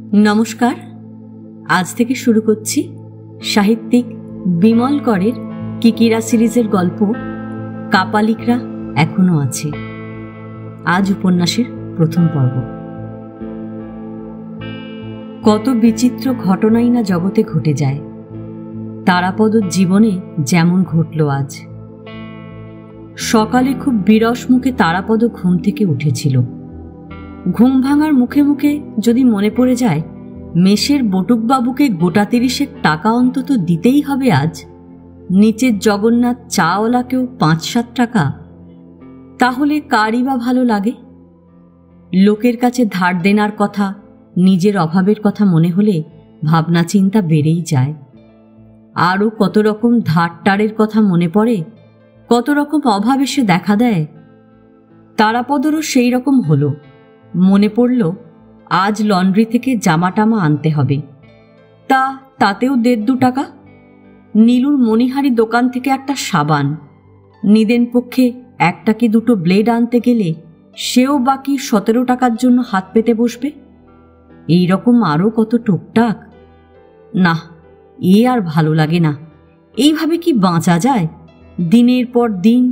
নমস্কার। আজ থেকে শুরু করছি সাহিত্যিক বিমল করের কিকিরা সিরিজের গল্প কাপালিকরা এখনো আছে। আজ উপন্যাসের প্রথম পর্ব। কত বিচিত্র ঘটনাই না জগতে ঘটে যায়, তারাপদর জীবনে যেমন ঘটল আজ। সকালে খুব বিরস মুখে তারাপদ ঘুম থেকে উঠেছিল। ঘুম ভাঙার মুখে মুখে যদি মনে পড়ে যায় মেষের বটুকবাবুকে গোটা ৩০ টাকা অন্তত দিতেই হবে আজ, নিচের জগন্নাথ চাওয়ালাকেও ৫-৭ টাকা, তাহলে কারই বা ভালো লাগে? লোকের কাছে ধার দেনার কথা, নিজের অভাবের কথা মনে হলে ভাবনা চিন্তা বেড়েই যায়। আরও কত রকম ধারটারের কথা মনে পড়ে, কত রকম অভাব এসে দেখা দেয়। তারাপদরও সেই রকম হলো। মনে পড়ল আজ লন্ড্রি থেকে জামাটামা আনতে হবে, তাতেও ১.৫-২ টাকা। নীলুর মণিহারি দোকান থেকে একটা সাবান, নিদেন পক্ষে ১টা কি ২টো ব্লেড আনতে গেলে সেও বাকি ১৭ টাকার জন্য হাত পেতে বসবে। এই রকম আরও কত টুকটাক। না, এ আর ভালো লাগে না। এইভাবে কি বাঁচা যায় দিনের পর দিন?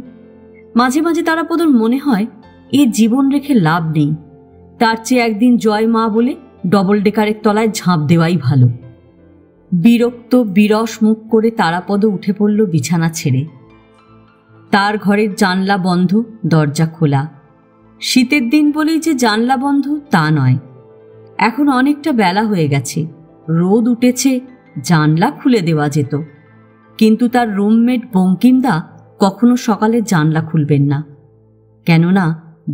মাঝে মাঝে তারাপদর মনে হয় এ জীবন রেখে লাভ নেই, তার চেয়ে একদিন জয় মা বলে ডবল ডেকারের তলায় ঝাঁপ দেওয়াই ভালো। বিরক্ত বিরস মুখ করে তারাপদ উঠে পড়ল বিছানা ছেড়ে। তার ঘরের জানলা বন্ধ, দরজা খোলা। শীতের দিন বলেই যে জানলা বন্ধ তা নয়, এখন অনেকটা বেলা হয়ে গেছে, রোদ উঠেছে, জানলা খুলে দেওয়া যেত। কিন্তু তার রুমমেট বঙ্কিমদা কখনো সকালে জানলা খুলবেন না, কেননা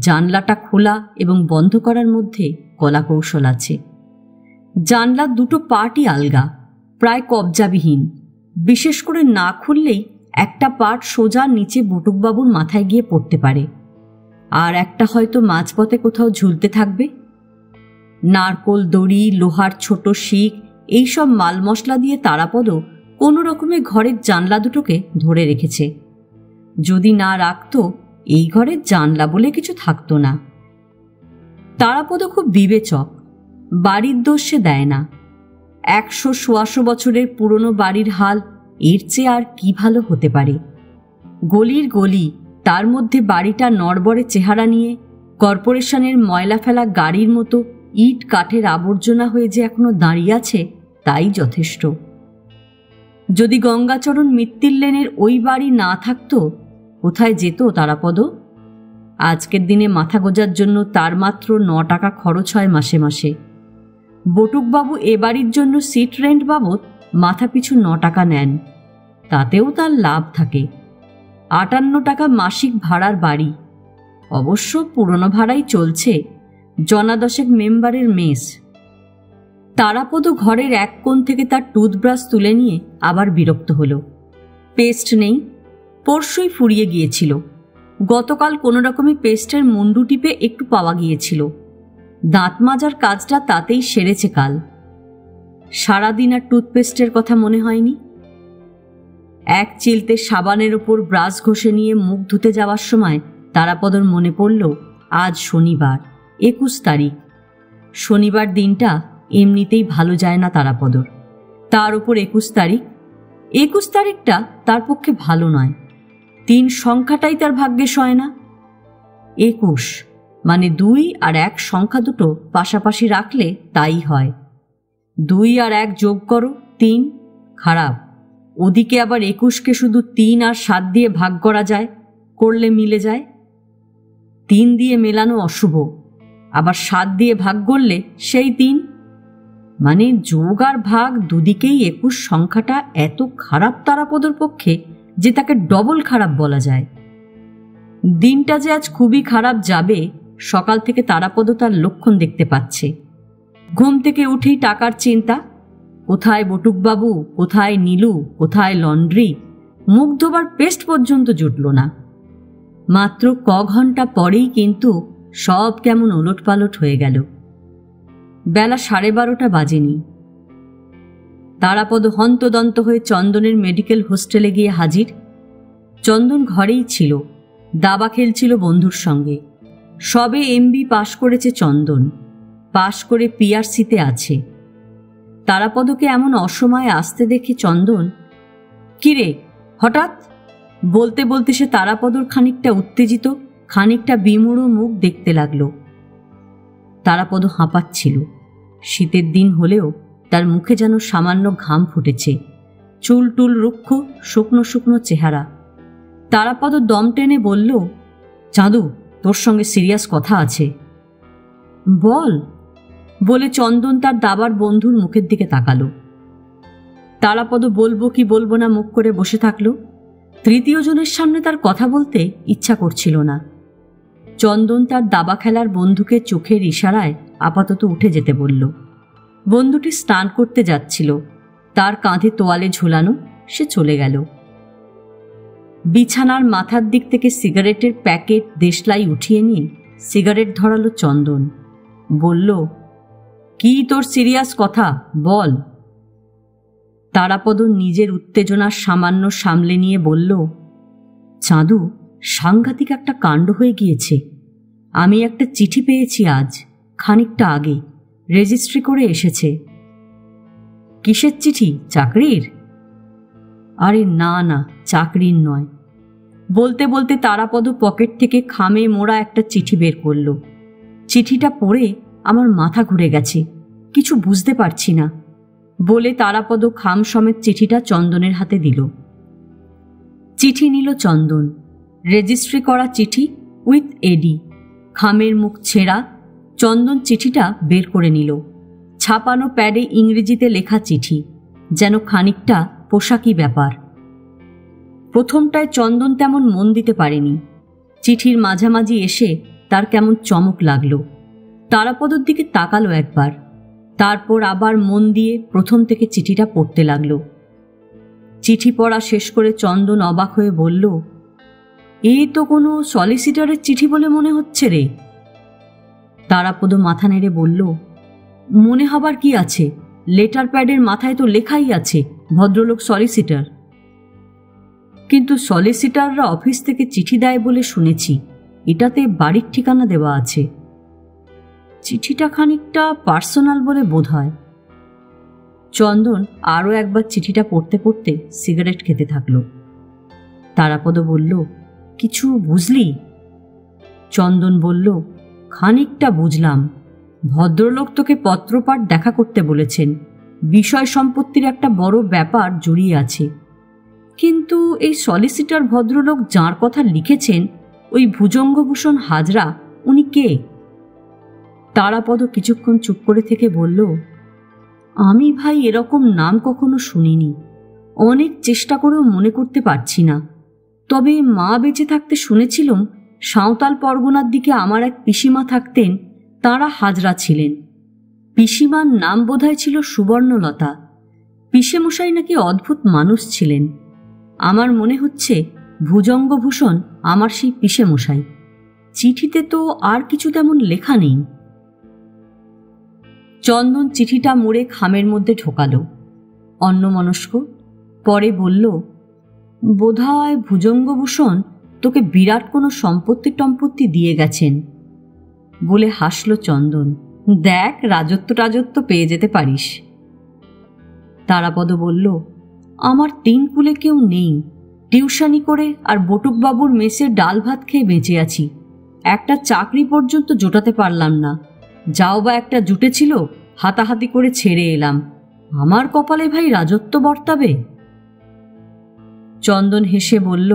জানলাটা খোলা এবং বন্ধ করার মধ্যে কলা কৌশল আছে। জানলার 2টো পার্টই আলগা, প্রায় কবজাবিহীন। বিশেষ করে না খুললেই একটা পার্ট সোজা নিচে বটুকবাবুর মাথায় গিয়ে পড়তে পারে, আর একটা হয়তো মাঝপথে কোথাও ঝুলতে থাকবে। নারকোল দড়ি, লোহার ছোট শিক, এইসব মাল মশলা দিয়ে তারাপদ কোনো রকমে ঘরের জানলা দুটোকে ধরে রেখেছে। যদি না রাখত এই ঘরের জানলা বলে কিছু থাকতো না। তারাপদ খুব বিবেচক, বাড়ির দোষ সে দেয় না। ১০০-১৫০ বছরের পুরনো বাড়ির হাল এর চেয়ে আর কি ভালো হতে পারে? গলির গলি, তার মধ্যে বাড়িটা নড়বড়ে চেহারা নিয়ে কর্পোরেশনের ময়লা ফেলা গাড়ির মতো ইট কাঠের আবর্জনা হয়ে যে এখনো দাঁড়িয়ে আছে তাই যথেষ্ট। যদি গঙ্গাচরণ মিত্তির লেনের ওই বাড়ি না থাকতো, কোথায় যেত তারাপদ? আজকের দিনে মাথা গোজার জন্য তার মাত্র ৯ টাকা খরচ হয় মাসে মাসে। বটুকবাবু এ বাড়ির জন্য সিট রেন্ট বাবদ মাথা পিছু ৯ টাকা নেন, তাতেও তার লাভ থাকে। ৫৮ টাকা মাসিক ভাড়ার বাড়ি, অবশ্য পুরনো ভাড়াই চলছে, জনা ১০ মেম্বারের মেস। তারাপদ ঘরের এক কোণ থেকে তার টুথব্রাশ তুলে নিয়ে আবার বিরক্ত হলো। পেস্ট নেই, পরশুই ফুরিয়ে গিয়েছিল। গতকাল কোনো রকমে পেস্টের মুন্ডু টিপে একটু পাওয়া গিয়েছিল। দাঁত মাজার কাজটা তাতেই সেরেছে কাল। সারাদিন আর টুথপেস্টের কথা মনে হয়নি। এক চিলতে সাবানের ওপর ব্রাশ ঘষে নিয়ে মুখ ধুতে যাওয়ার সময় তারাপদর মনে পড়ল আজ শনিবার, ২১ তারিখ। শনিবার দিনটা এমনিতেই ভালো যায় না তারাপদর, তার ওপর ২১ তারিখ। ২১ তারিখটা তার পক্ষে ভালো নয়। ৩ সংখ্যাটাই তার ভাগ্যে সয় না। ২১ মানে ২ আর ১ সংখ্যা দুটো পাশাপাশি রাখলে তাই হয়। ২ আর ১ যোগ করো ৩, খারাপ। ওদিকে আবার ২১কে শুধু ৩ আর ৭ দিয়ে ভাগ করা যায়, করলে মিলে যায়। ৩ দিয়ে মেলানো অশুভ, আবার ৭ দিয়ে ভাগ করলে সেই ৩। মানে যোগ আর ভাগ দুদিকেই ২১ সংখ্যাটা এত খারাপ তারাপদর পক্ষে যে তাকে ডবল খারাপ বলা যায়। দিনটা যে আজ খুবই খারাপ যাবে সকাল থেকে তারাপদ তার লক্ষণ দেখতে পাচ্ছে। ঘুম থেকে উঠেই টাকার চিন্তা, কোথায় বটুকবাবু, কোথায় নীলু, কোথায় লন্ড্রি। মুখ ধোবার পেস্ট পর্যন্ত জুটল না। মাত্র ঘন্টা পরেই কিন্তু সব কেমন ওলটপালট হয়ে গেল। বেলা 12:30 বাজেনি। তারাপদ হন্তদন্ত হয়ে চন্দনের মেডিকেল হোস্টেলে গিয়ে হাজির। চন্দন ঘরেই ছিল, দাবা খেলছিল বন্ধুর সঙ্গে। সবে এমবি পাশ করেছে চন্দন, পাশ করে পিআরসিতে আছে। তারাপদকে এমন অসময়ে আসতে দেখে চন্দন, কিরে হঠাৎ? বলতে বলতে সে তারাপদর খানিকটা উত্তেজিত, খানিকটা বিমূঢ় মুখ দেখতে লাগলো। তারাপদ হাঁপাচ্ছিল। শীতের দিন হলেও তার মুখে যেন সামান্য ঘাম ফুটেছে। চুল টুল রুক্ষ, শুকনো শুকনো চেহারা। তারাপদ দম টেনে বলল, চাঁদু, তোর সঙ্গে সিরিয়াস কথা আছে। বল, বলে চন্দন তার দাবার বন্ধুর মুখের দিকে তাকালো। তারাপদ বলবো কি বলবো না মুখ করে বসে থাকলো। তৃতীয় জনের সামনে তার কথা বলতে ইচ্ছা করছিল না। চন্দন তার দাবা খেলার বন্ধুকে চোখের ইশারায় আপাতত উঠে যেতে বলল। বন্ধুটি স্নান করতে যাচ্ছিল, তার কাঁধে তোয়ালে ঝুলানো। সে চলে গেল। বিছানার মাথার দিক থেকে সিগারেটের প্যাকেট দেশলাই উঠিয়ে নিয়ে সিগারেট ধরালো চন্দন। বলল, কি তোর সিরিয়াস কথা বল। তারাপদ নিজের উত্তেজনার সামান্য সামলে নিয়ে বলল, চাঁদু, সাংঘাতিক একটা কাণ্ড হয়ে গিয়েছে। আমি একটা চিঠি পেয়েছি আজ, খানিকটা আগে, রেজিস্ট্রি করে এসেছে। কিসের চিঠি? চাকরির? আরে না না, চাকরির নয়। বলতে বলতে তারাপদ পকেট থেকে খামে মোড়া একটা চিঠি বের করল। চিঠিটা পড়ে আমার মাথা ঘুরে গেছে, কিছু বুঝতে পারছি না, বলে তারাপদ খাম সমেত চিঠিটা চন্দনের হাতে দিল। চিঠি নিল চন্দন। রেজিস্ট্রি করা চিঠি, উইথ এডি। খামের মুখ ছেঁড়া। চন্দন চিঠিটা বের করে নিল। ছাপানো প্যাডে ইংরেজিতে লেখা চিঠি, যেন খানিকটা পোশাকি ব্যাপার। প্রথমটায় চন্দন তেমন মন দিতে পারেনি। চিঠির মাঝামাঝি এসে তার কেমন চমক লাগলো। তারাপদর দিকে তাকালো একবার, তারপর আবার মন দিয়ে প্রথম থেকে চিঠিটা পড়তে লাগলো। চিঠি পড়া শেষ করে চন্দন অবাক হয়ে বলল, এই তো কোনো সলিসিটারের চিঠি বলে মনে হচ্ছে রে। তারাপদ মাথা নেড়ে বলল, মনে হবার কি আছে, লেটার প্যাডের মাথায় তো লেখাই আছে ভদ্রলোক সলিসিটার। কিন্তু সলিসিটাররা অফিস থেকে চিঠি দেয় বলে শুনেছি, এটাতে বাড়ির ঠিকানা দেওয়া আছে। চিঠিটা খানিকটা পার্সোনাল বলে বোধ হয়। চন্দন আরও একবার চিঠিটা পড়তে পড়তে সিগারেট খেতে থাকল। তারাপদ বলল, কিছু বুঝলি? চন্দন বলল, খানিকটা বুঝলাম। ভদ্রলোক তোকে পত্রপাঠ দেখা করতে বলেছেন। বিষয় সম্পত্তির একটা বড় ব্যাপার জড়িয়ে আছে। কিন্তু এই সলিসিটার ভদ্রলোক যার কথা লিখেছেন, ওই ভুজঙ্গভূষণ হাজরা, উনি কে? তারাপদ কিছুক্ষণ চুপ করে থেকে বলল, আমি ভাই এরকম নাম কখনো শুনিনি। অনেক চেষ্টা করেও মনে করতে পারছি না। তবে মা বেঁচে থাকতে শুনেছিলাম সাঁওতাল পরগনার দিকে আমার এক পিসিমা থাকতেন, তাঁরা হাজরা ছিলেন। পিসিমার নাম বোধহয় ছিল সুবর্ণলতা। পিসেমশাই নাকি অদ্ভুত মানুষ ছিলেন। আমার মনে হচ্ছে ভুজঙ্গভূষণ আমার সেই পিসেমশাই। চিঠিতে তো আর কিছু তেমন লেখা নেই। চন্দন চিঠিটা মুড়ে খামের মধ্যে ঢোকালো, অন্যমনস্ক। পরে বলল, বোধহয় ভুজঙ্গভূষণ তোকে বিরাট কোনো সম্পত্তি দিয়ে গেছেন। বলে হাসল চন্দন, দেখ, রাজত্ব পেয়ে যেতে পারিস। তারাপদ বলল, আমার 3 কুলে কেউ নেই। টিউশনি করে আর বটুকবাবুর মেসে ডাল ভাত খেয়ে বেঁচে আছি। একটা চাকরি পর্যন্ত জোটাতে পারলাম না। যাও বা একটা জুটেছিল, হাতাহাতি করে ছেড়ে এলাম। আমার কপালে ভাই রাজত্ব বর্তাবে? চন্দন হেসে বলল,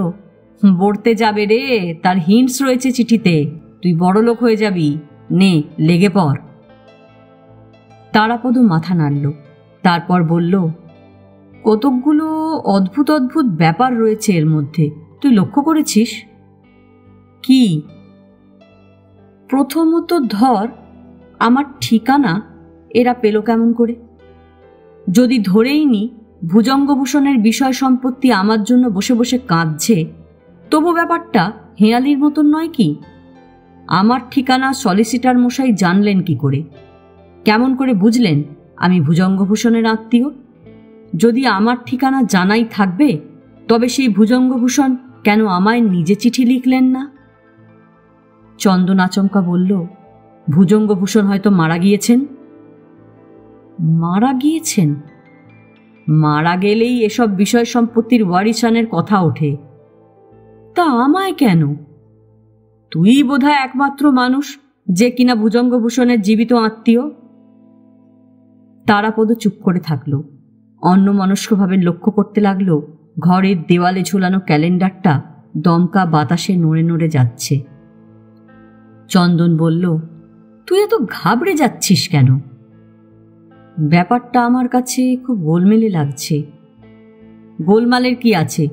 বর্তে যাবে রে, তার হিন্টস রয়েছে চিঠিতে। তুই বড়লোক হয়ে যাবি, নে লেগে পড়। তারাপদ মাথা নাড়ল, তারপর বলল, কতকগুলো অদ্ভুত অদ্ভুত ব্যাপার রয়েছে এর মধ্যে, তুই লক্ষ্য করেছিস? কি? প্রথমত ধর, আমার ঠিকানা এরা পেল কেমন করে? যদি ধরেই নি ভুজঙ্গভূষণের বিষয় সম্পত্তি আমার জন্য বসে বসে কাঁদছে, তবু ব্যাপারটা হেঁয়ালির মতন নয় কি? আমার ঠিকানা সলিসিটার মশাই জানলেন কি করে? কেমন করে বুঝলেন আমি ভুজঙ্গভূষণের আত্মীয়? যদি আমার ঠিকানা জানাই থাকবে, তবে সেই ভুজঙ্গভূষণ কেন আমায় নিজে চিঠি লিখলেন না? চন্দন আচমকা বলল, ভুজঙ্গভূষণ হয়তো মারা গিয়েছেন। মারা গিয়েছেন? মারা গেলেই এসব বিষয় সম্পত্তির ওয়ারিশানের কথা ওঠে। তা আমায় কেন? তুই বোধহয় একমাত্র মানুষ যে কিনা ভুজঙ্গভূষণের জীবিত আত্মীয়। তারাপদ চুপ করে থাকল। অন্যমনস্কভাবে লক্ষ্য করতে লাগল ঘরের দেওয়ালে ঝুলানো ক্যালেন্ডারটা দমকা বাতাসে নড়ে নড়ে যাচ্ছে। চন্দন বলল, তুই এত ঘাবড়ে যাচ্ছিস কেন? ব্যাপারটা আমার কাছে খুব গোলমেলে লাগছে। গোলমালের কি আছে?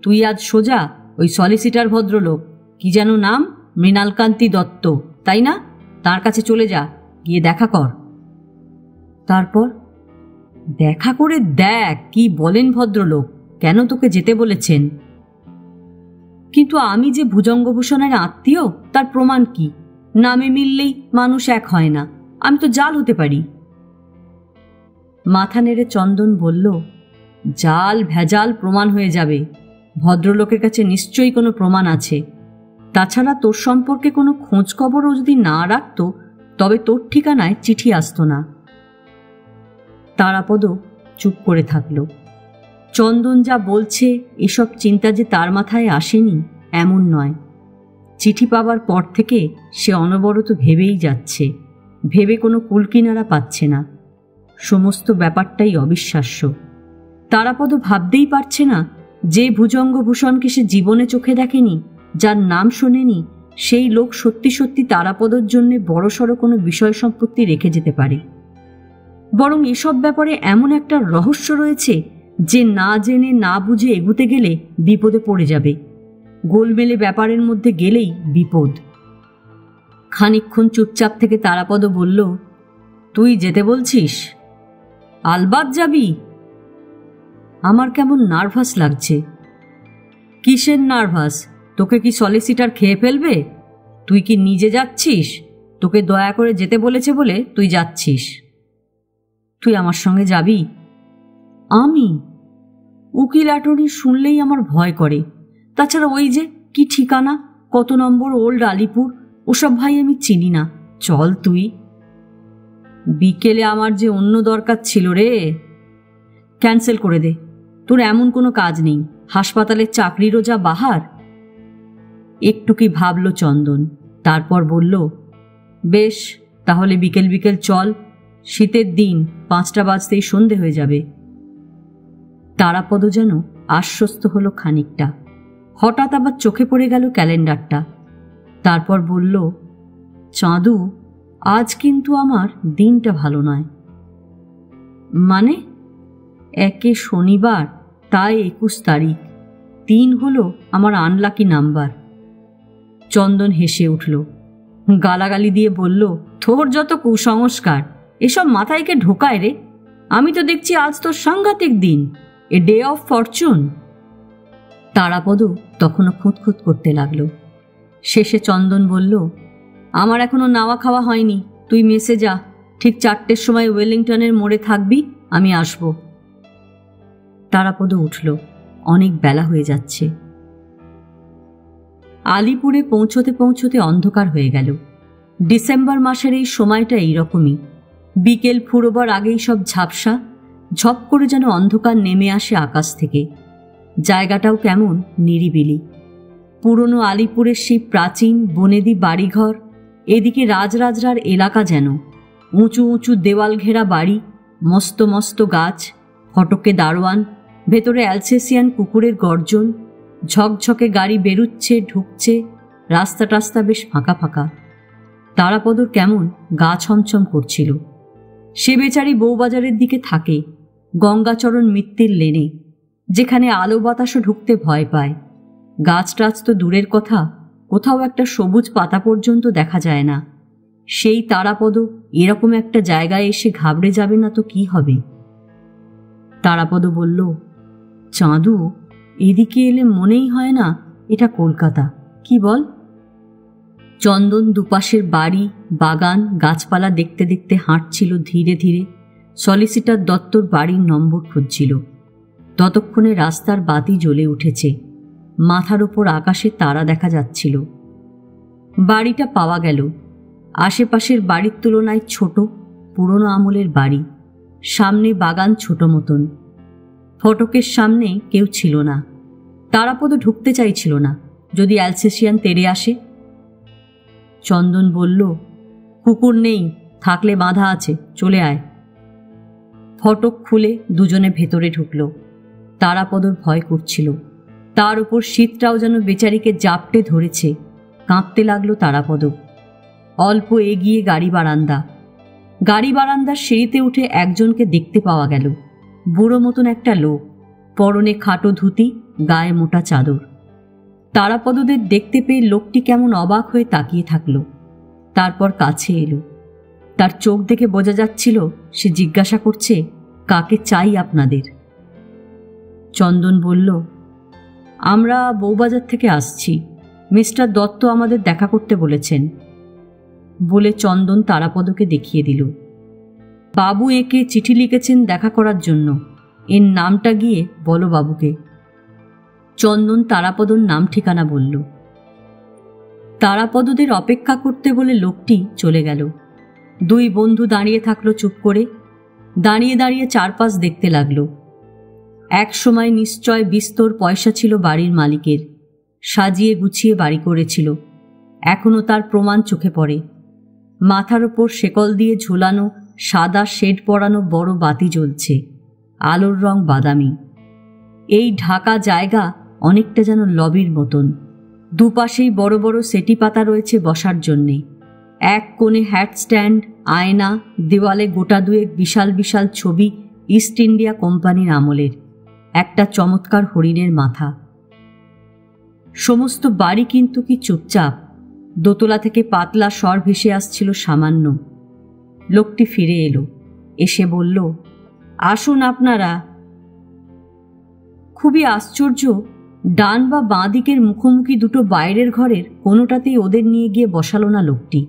তুই আজ সোজা ওই সলিসিটার ভদ্রলোক, কি যেন নাম, মৃণালকান্তি দত্ত, তাই না? তার কাছে চলে যা, গিয়ে দেখা কর। তারপর? দেখা করে দেখ কি বলেন ভদ্রলোক, কেন তোকে যেতে বলেছেন। কিন্তু আমি যে ভুজঙ্গভূষণের আত্মীয় তার প্রমাণ কি? নামে মিললেই মানুষ এক হয় না। আমি তো জাল হতে পারি। মাথা নেড়ে চন্দন বলল, জাল ভেজাল প্রমাণ হয়ে যাবে। ভদ্রলোকের কাছে নিশ্চয়ই কোনো প্রমাণ আছে। তাছাড়া তোর সম্পর্কে কোনো খোঁজ খবরও যদি না রাখত তবে তোর ঠিকানায় চিঠি আসতো না। তারাপদ চুপ করে থাকল। চন্দন যা বলছে এসব চিন্তা যে তার মাথায় আসেনি এমন নয়। চিঠি পাবার পর থেকে সে অনবরত ভেবেই যাচ্ছে, ভেবে কোনো কুলকিনারা পাচ্ছে না। সমস্ত ব্যাপারটাই অবিশ্বাস্য। তারাপদ ভাবতেই পারছে না যে ভুজঙ্গভূষণকে সে জীবনে চোখে দেখেনি, যার নাম শোনেনি, সেই লোক সত্যি সত্যি তারাপদর জন্য বড়সড় কোনো বিষয় সম্পত্তি রেখে যেতে পারে। বরং এসব ব্যাপারে এমন একটা রহস্য রয়েছে যে না জেনে না বুঝে এগুতে গেলে বিপদে পড়ে যাবে। গোলমেলে ব্যাপারের মধ্যে গেলেই বিপদ। খানিকক্ষণ চুপচাপ থেকে তারাপদ বলল, তুই যেতে বলছিস? আলবাত যাবি। আমার কেমন নার্ভাস লাগছে। কিসের নার্ভাস? তোকে কি সলিসিটার খেয়ে ফেলবে? তুই কি নিজে যাচ্ছিস? তোকে দয়া করে যেতে বলেছে বলে তুই যাচ্ছিস। তুই আমার সঙ্গে যাবি? আমি? উকিল অ্যাটর্নি শুনলেই আমার ভয় করে। তাছাড়া ওই যে কি ঠিকানা, কত নম্বর ওল্ড আলিপুর, ওসব ভাই আমি চিনি না। চল তুই। বিকেলে আমার যে অন্য দরকার ছিল রে। ক্যান্সেল করে দে। তোর এমন কোনো কাজ নেই? হাসপাতালের চাকরিরও যা বাহার। একটু কি ভাবল চন্দন, তারপর বলল, বেশ, তাহলে বিকেল বিকেল চল। শীতের দিন, 5টা বাজতেই সন্ধে হয়ে যাবে। তারাপদ যেন আশ্বস্ত হলো খানিকটা। হঠাৎ আবার চোখে পড়ে গেল ক্যালেন্ডারটা। তারপর বলল, চাঁদু, আজ কিন্তু আমার দিনটা ভালো নয়। মানে? একে শনিবার, তাই 21 তারিখ। 3 হলো আমার আনলাকি নাম্বার। চন্দন হেসে উঠল, গালাগালি দিয়ে বলল, তোর যত কুসংস্কার, এসব মাথায় কে ঢোকায় রে? আমি তো দেখছি আজ তোর সাংঘাতিক দিন, a day of Fortune. Tarapada তখনও খুঁতখুত করতে লাগল। শেষে চন্দন বলল, আমার এখনো নাওয়া খাওয়া হয়নি, তুই মেসে যা। ঠিক 4টের সময় ওয়েলিংটনের মোড়ে থাকবি, আমি আসব। তারাপদ উঠল। অনেক বেলা হয়ে যাচ্ছে। আলিপুরে পৌঁছতে পৌঁছতে অন্ধকার হয়ে গেল। ডিসেম্বর মাসের এই সময়টা এইরকমই। বিকেল ফুরোবার আগেই সব ঝাপসা, ঝপ করে যেন অন্ধকার নেমে আসে আকাশ থেকে। জায়গাটাও কেমন নিরিবিলি। পুরনো আলিপুরের সেই প্রাচীন বনেদি বাড়িঘর, এদিকে রাজরাজরার এলাকা যেন। উঁচু উঁচু দেওয়াল ঘেরা বাড়ি, মস্ত মস্ত গাছ, ফটকে দারোয়ান, ভেতরে অ্যালসেসিয়ান কুকুরের গর্জন, ঝকঝকে গাড়ি বেরুচ্ছে ঢুকছে, রাস্তা টাস্তা বেশ ফাঁকা ফাঁকা। তারাপদর কেমন গা ছমছম করছিল। সে বেচারি বউবাজারের দিকে থাকে, গঙ্গাচরণ মিত্তির লেনে, যেখানে আলো বাতাসও ঢুকতে ভয় পায়। গাছ টাছ তো দূরের কথা, কোথাও একটা সবুজ পাতা পর্যন্ত দেখা যায় না। সেই তারাপদ এরকম একটা জায়গায় এসে ঘাবড়ে যাবে না তো কি হবে? তারাপদ বলল, চাঁদু, এদিকে এলে মনেই হয় না এটা কলকাতা, কি বল? চন্দন দুপাশের বাড়ি, বাগান, গাছপালা দেখতে দেখতে হাঁটছিল ধীরে ধীরে। সলিসিটার দত্তর বাড়ির নম্বর খুঁজছিল। ততক্ষণে রাস্তার বাতি জ্বলে উঠেছে। মাথার ওপর আকাশে তারা দেখা যাচ্ছিল। বাড়িটা পাওয়া গেল। আশেপাশের বাড়ির তুলনায় ছোট, পুরনো আমলের বাড়ি। সামনে বাগান ছোট মতন। ফটকের সামনে কেউ ছিল না। তারাপদ ঢুকতে চাইছিল না, যদি অ্যালসেশিয়ান তেড়ে আসে। চন্দন বলল, কুকুর নেই, থাকলে বাঁধা আছে, চলে আয়। ফটক খুলে দুজনে ভেতরে ঢুকল। তারাপদর ভয় করছিল, তার উপর শীতটাও যেন বেচারিকে জাপটে ধরেছে। কাঁপতে লাগলো তারাপদ। অল্প এগিয়ে গাড়ি বারান্দার সিঁড়িতে উঠে একজনকে দেখতে পাওয়া গেল। বুড়ো মতন একটা লোক, পরনে খাটো ধুতি, গায়ে মোটা চাদর। তারাপদদের দেখতে পেয়ে লোকটি কেমন অবাক হয়ে তাকিয়ে থাকল। তারপর কাছে এলো। তার চোখ দেখে বোঝা যাচ্ছিল সে জিজ্ঞাসা করছে, কাকে চাই আপনাদের? চন্দন বলল, আমরা বউবাজার থেকে আসছি, মিস্টার দত্ত আমাদের দেখা করতে বলেছেন। বলে চন্দন তারাপদকে দেখিয়ে দিল। বাবু একে চিঠি লিখেছেন দেখা করার জন্য, এর নামটা গিয়ে বলো বাবুকে। চন্দন তারাপদর নাম ঠিকানা বলল। তারাপদদের অপেক্ষা করতে বলে লোকটি চলে গেল। দুই বন্ধু দাঁড়িয়ে থাকলো চুপ করে। দাঁড়িয়ে দাঁড়িয়ে চারপাশ দেখতে লাগলো। এক সময় নিশ্চয় বিস্তর পয়সা ছিল বাড়ির মালিকের, সাজিয়ে গুছিয়ে বাড়ি করেছিল। এখনো তার প্রমাণ চোখে পড়ে। মাথার ওপর শেকল দিয়ে ঝোলানো সাদা শেড পরানো বড় বাতি জ্বলছে, আলোর রং বাদামি। এই ঢাকা জায়গা অনেকটা যেন লবির মতন। দুপাশেই বড় বড় সেটি পাতা রয়েছে বসার জন্যে। এক কোণে হ্যাট স্ট্যান্ড, আয়না, দেওয়ালে গোটা দুয়েক বিশাল বিশাল ছবি ইস্ট ইন্ডিয়া কোম্পানির আমলের, একটা চমৎকার হরিণের মাথা। সমস্ত বাড়ি কিন্তু কি চুপচাপ। দোতলা থেকে পাতলা স্বর ভেসে আসছিল সামান্য। লোকটি ফিরে এলো, এসে বলল, আসুন আপনারা। খুবই আশ্চর্য, ডান বা বাঁ দিকের মুখোমুখি দুটো বাইরের ঘরের কোনোটাতেই ওদের নিয়ে গিয়ে বসালো না লোকটি।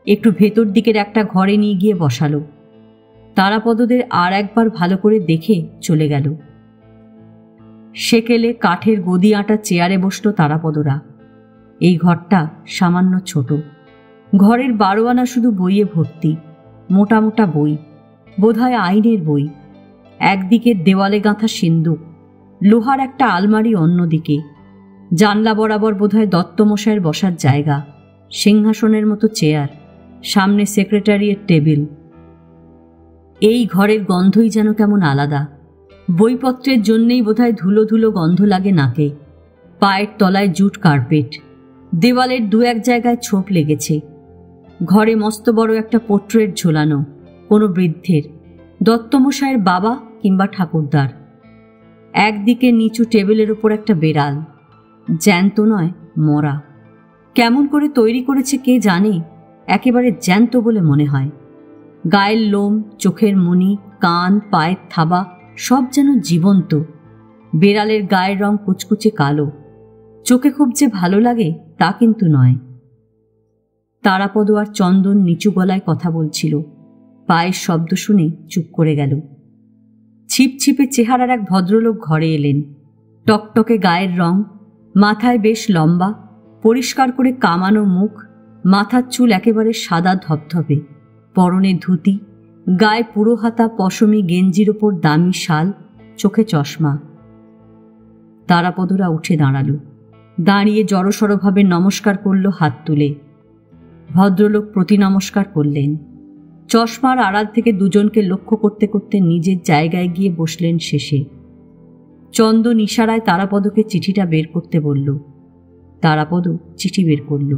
একটু ভেতর দিকের একটা ঘরে নিয়ে গিয়ে বসালো। তারাপদদের আর একবার ভালো করে দেখে চলে গেল। সেকেলে কাঠের গদি আঁটা চেয়ারে বসল তারাপদরা। এই ঘরটা সামান্য ছোট। ঘরের 12 আনা শুধু বইয়ে ভর্তি, মোটা মোটা বই, বোধহয় আইনের বই। একদিকে দেওয়ালে গাঁথা সিন্দুক, লোহার একটা আলমারি অন্যদিকে। জানলা বরাবর বোধহয় দত্তমশায়ের বসার জায়গা, সিংহাসনের মতো চেয়ার, সামনে সেক্রেটারিয়ের টেবিল। এই ঘরের গন্ধই যেন কেমন আলাদা। বইপত্রের জন্যেই বোধহয় ধুলো ধুলো গন্ধ লাগে নাকে। পায়ের তলায় জুট কার্পেট, দেওয়ালের 2-1 জায়গায় ছোপ লেগেছে। ঘরে মস্ত বড় একটা পোর্ট্রেট ঝোলানো, কোনো বৃদ্ধের, দত্তমশায়ের বাবা কিংবা ঠাকুরদার। একদিকে নিচু টেবিলের ওপর একটা বেড়াল, জ্যান্ত নয়, মরা। কেমন করে তৈরি করেছে কে জানে, একেবারে জ্যান্ত বলে মনে হয়। গায়ের লোম, চোখের মণি, কান, পায়ের থাবা সব যেন জীবন্ত। বেড়ালের গায়ের রং কুচকুচে কালো। চোখে খুব যে ভালো লাগে তা কিন্তু নয়। তারাপদ আর চন্দন নিচু গলায় কথা বলছিল। পায়ের শব্দ শুনে চুপ করে গেল। ছিপছিপে চেহারার এক ভদ্রলোক ঘরে এলেন। টকটকে গায়ের রং, মাথায় বেশ লম্বা, পরিষ্কার করে কামানো মুখ, মাথার চুল একেবারে সাদা ধপধপে, পরনে ধুতি, গায়ে পুরো হাতা পশমি গেঞ্জির ওপর দামি শাল, চোখে চশমা। তারাপদরা উঠে দাঁড়ালো। দাঁড়িয়ে জড়সড়ভাবে নমস্কার করল হাত তুলে। ভদ্রলোক প্রতি নমস্কার করলেন। চশমার আড়াল থেকে দুজনকে লক্ষ্য করতে করতে নিজের জায়গায় গিয়ে বসলেন শেষে। চন্দন ইশারায় তারাপদকে চিঠিটা বের করতে বলল। তারাপদ চিঠি বের করল।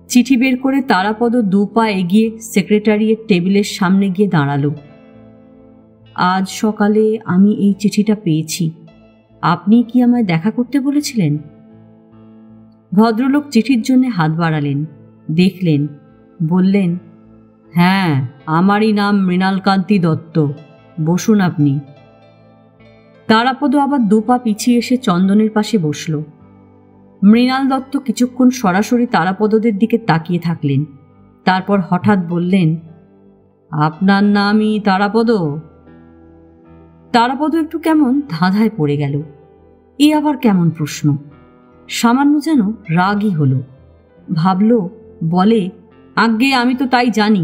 চিঠি বের করে তারাপদ 2 পা এগিয়ে সেক্রেটারিয়ের টেবিলের সামনে গিয়ে দাঁড়ালো। আজ সকালে আমি এই চিঠিটা পেয়েছি। আপনি কি আমায় দেখা করতে বলেছিলেন? ভদ্রলোক চিঠির জন্য হাত বাড়ালেন, দেখলেন, বললেন, হ্যাঁ, আমারই নাম মৃণালকান্তি দত্ত, বসুন আপনি। তারাপদ আবার 2 পা পিছিয়ে এসে চন্দনের পাশে বসল। মৃণাল দত্ত কিছুক্ষণ সরাসরি তারাপদদের দিকে তাকিয়ে থাকলেন। তারপর হঠাৎ বললেন, আপনার নামই তারাপদ? তারাপদ একটু কেমন ধাঁধায় পড়ে গেল। এ আবার কেমন প্রশ্ন! সামান্য যেন রাগই হলো। ভাবল, বলে, আজ্ঞে আমি তো তাই জানি।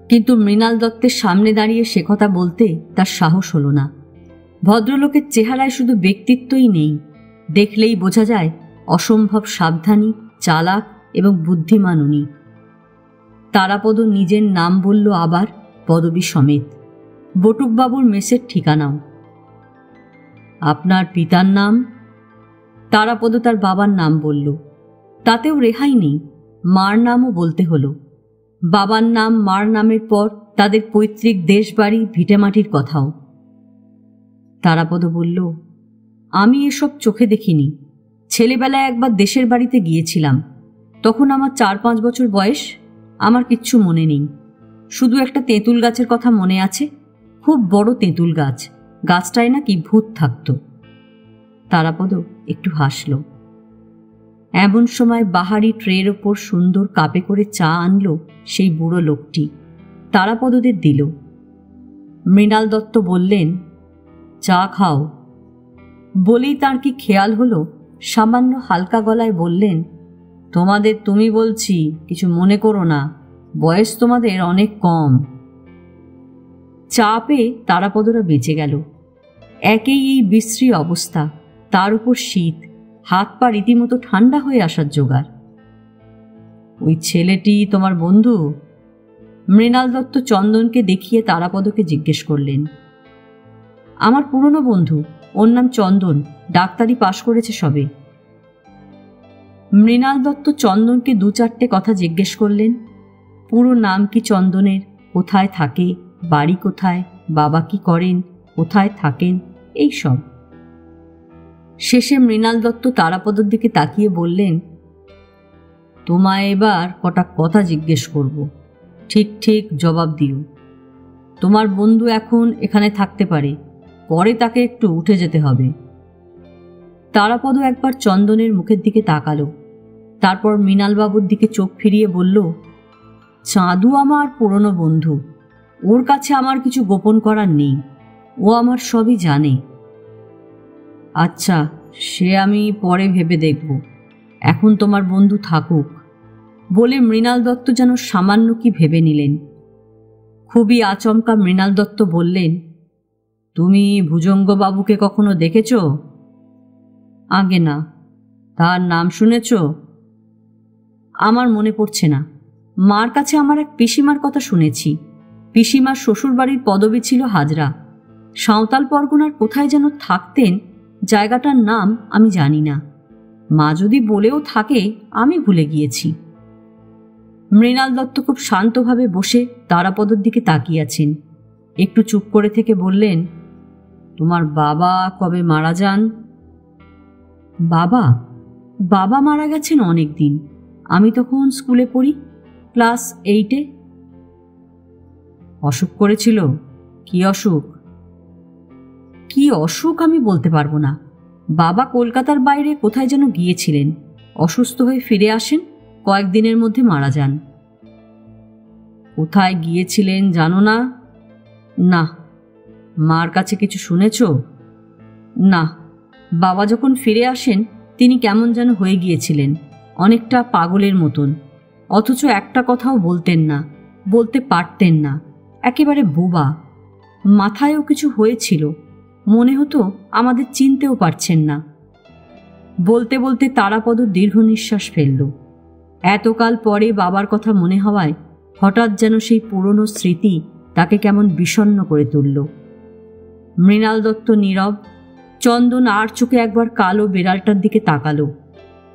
কিন্তু মৃণাল দত্তের সামনে দাঁড়িয়ে সে কথা বলতে তার সাহস হলো না। ভদ্রলোকের চেহারায় শুধু ব্যক্তিত্বই নেই, দেখলেই বোঝা যায় অসম্ভব সাবধানী, চালাক এবং বুদ্ধিমান উনি। তারাপদ নিজের নাম বলল, আবার পদবী সমেত, বটুকবাবুর মেসের ঠিকানাও। আপনার পিতার নাম? তারাপদ তার বাবার নাম বলল। তাতেও রেহাই নেই, মার নামও বলতে হলো। বাবার নাম, মার নামের পর তাদের পৈতৃক দেশ বাড়ি ভিটেমাটির কথাও। তারাপদ বলল, আমি এসব চোখে দেখিনি। ছেলেবেলায় একবার দেশের বাড়িতে গিয়েছিলাম, তখন আমার 4-5 বছর বয়স। আমার কিচ্ছু মনে নেই, শুধু একটা তেঁতুল গাছের কথা মনে আছে, খুব বড় তেঁতুল গাছ, গাছটায় নাকি ভূত থাকত। তারাপদ একটু হাসল। এমন সময় বাহারি ট্রের ওপর সুন্দর কাপে করে চা আনলো সেই বুড়ো লোকটি, তারাপদদের দিল। মৃণাল দত্ত বললেন, চা খাও। বলেই তার কি খেয়াল হলো, সামান্য হালকা গলায় বললেন, তোমাদের তুমি বলছি, কিছু মনে করো না, বয়স তোমাদের অনেক কম। চা পেয়ে তারাপদরা বেঁচে গেল। একেই এই বিশ্রী অবস্থা, তার উপর শীত, হাত পা রীতিমতো ঠান্ডা হয়ে আসার জোগাড়। ওই ছেলেটি তোমার বন্ধু? মৃণাল দত্ত চন্দনকে দেখিয়ে তারাপদকে জিজ্ঞেস করলেন। আমার পুরনো বন্ধু, ওর নাম চন্দন, ডাক্তারি পাশ করেছে সবে। মৃণাল দত্ত চন্দনকে 2-4টে কথা জিজ্ঞেস করলেন। পুরো নাম কি চন্দনের, কোথায় থাকে, বাড়ি কোথায়, বাবা কি করেন, কোথায় থাকেন, এই সব। শেষে মৃণাল দত্ত তারাপদর দিকে তাকিয়ে বললেন, তোমায় এবার কটা কথা জিজ্ঞেস করব, ঠিক ঠিক জবাব দিও। তোমার বন্ধু এখন এখানে থাকতে পারে, পরে তাকে একটু উঠে যেতে হবে। তারাপদ একবার চন্দনের মুখের দিকে তাকালো, তারপর মৃণালবাবুর দিকে চোখ ফিরিয়ে বলল, চাঁদু আমার পুরনো বন্ধু, ওর কাছে আমার কিছু গোপন করার নেই, ও আমার সবই জানে। আচ্ছা, সে আমি পরে ভেবে দেখব, এখন তোমার বন্ধু থাকুক, বলে মৃণাল দত্ত যেন সামান্য কি ভেবে নিলেন। খুবই আচমকা মৃণাল দত্ত বললেন, তুমি ভুজঙ্গবাবুকে কখনো দেখেছ? আগে না। তার নাম শুনেছ? আমার মনে পড়ছে না। মার কাছে আমার এক পিসিমার কথা শুনেছি। পিসিমার শ্বশুরবাড়ির পদবী ছিল হাজরা। সাঁওতাল পরগনার কোথায় যেন থাকতেন, জায়গাটার নাম আমি জানি না। মা যদি বলেও থাকে আমি ভুলে গিয়েছি। মৃণাল দত্ত খুব শান্তভাবে বসে তারাপদর দিকে তাকিয়ে আছেন। একটু চুপ করে থেকে বললেন, তোমার বাবা কবে মারা যান? বাবা বাবা মারা গেছেন অনেক দিন, আমি তখন স্কুলে পড়ি, ক্লাস 8-এ। অসুখ করেছিল? কি অসুখ? কি অসুখ আমি বলতে পারবো না। বাবা কলকাতার বাইরে কোথায় যেন গিয়েছিলেন, অসুস্থ হয়ে ফিরে আসেন, কয়েকদিনের মধ্যে মারা যান। কোথায় গিয়েছিলেন জানো না? না। মার কাছে কিছু শুনেছ? না। বাবা যখন ফিরে আসেন তিনি কেমন যেন হয়ে গিয়েছিলেন, অনেকটা পাগলের মতন, অথচ একটা কথাও বলতেন না, বলতে পারতেন না, একেবারে বোবা। মাথায়ও কিছু হয়েছিল, মনে হতো আমাদের চিনতেও পারছেন না। বলতে বলতে তারাপদ দীর্ঘ নিঃশ্বাস ফেলল। এতকাল পরে বাবার কথা মনে হওয়ায় হঠাৎ যেন সেই পুরনো স্মৃতি তাকে কেমন বিষণ্ণ করে তুলল। মৃণাল দত্ত নীরব। চন্দন আর চোখে একবার কালো বেড়ালটার দিকে তাকালো,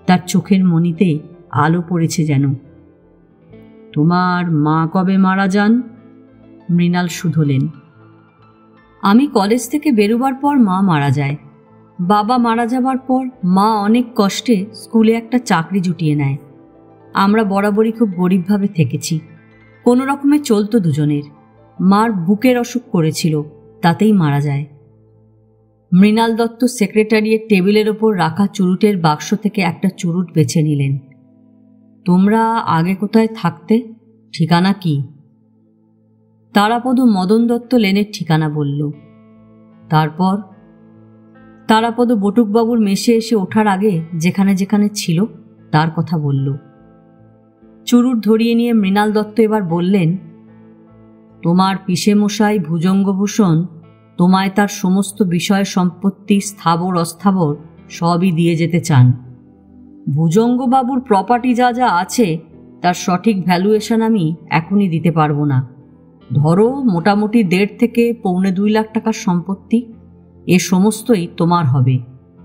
তার চোখের মণিতে আলো পড়েছে যেন। তোমার মা কবে মারা যান? মৃণাল শুধলেন। আমি কলেজ থেকে বেরোবার পর মা মারা যায়। বাবা মারা যাবার পর মা অনেক কষ্টে স্কুলে একটা চাকরি জুটিয়ে নেয়। আমরা বরাবরই খুব গরিবভাবে থেকেছি, কোনো রকমে চলতো দুজনের। মার বুকের অসুখ করেছিল, তাতেই মারা যায়। মৃণাল দত্ত সেক্রেটারিয়ের টেবিলের ওপর রাখা চুরুটের বাক্স থেকে একটা চুরুট বেছে নিলেন। তোমরা আগে কোথায় থাকতে, ঠিকানা কি? তারাপদ মদন দত্ত লেনের ঠিকানা বলল। তারপর? তারাপদ বটুকবাবুর মেসে এসে ওঠার আগে যেখানে যেখানে ছিল তার কথা বলল। চুরুট ধরিয়ে নিয়ে মৃণাল দত্ত এবার বললেন, তোমার পিসেমশাই ভুজঙ্গভূষণ তোমায় তার সমস্ত বিষয় সম্পত্তি স্থাবর অস্থাবর সবই দিয়ে যেতে চান। ভুজঙ্গবাবুর প্রপার্টি যা যা আছে তার সঠিক ভ্যালুয়েশন আমি এখনই দিতে পারবো না। ধরো মোটামুটি 1.5 থেকে 1.25 লাখ টাকার সম্পত্তি, এ সমস্তই তোমার হবে।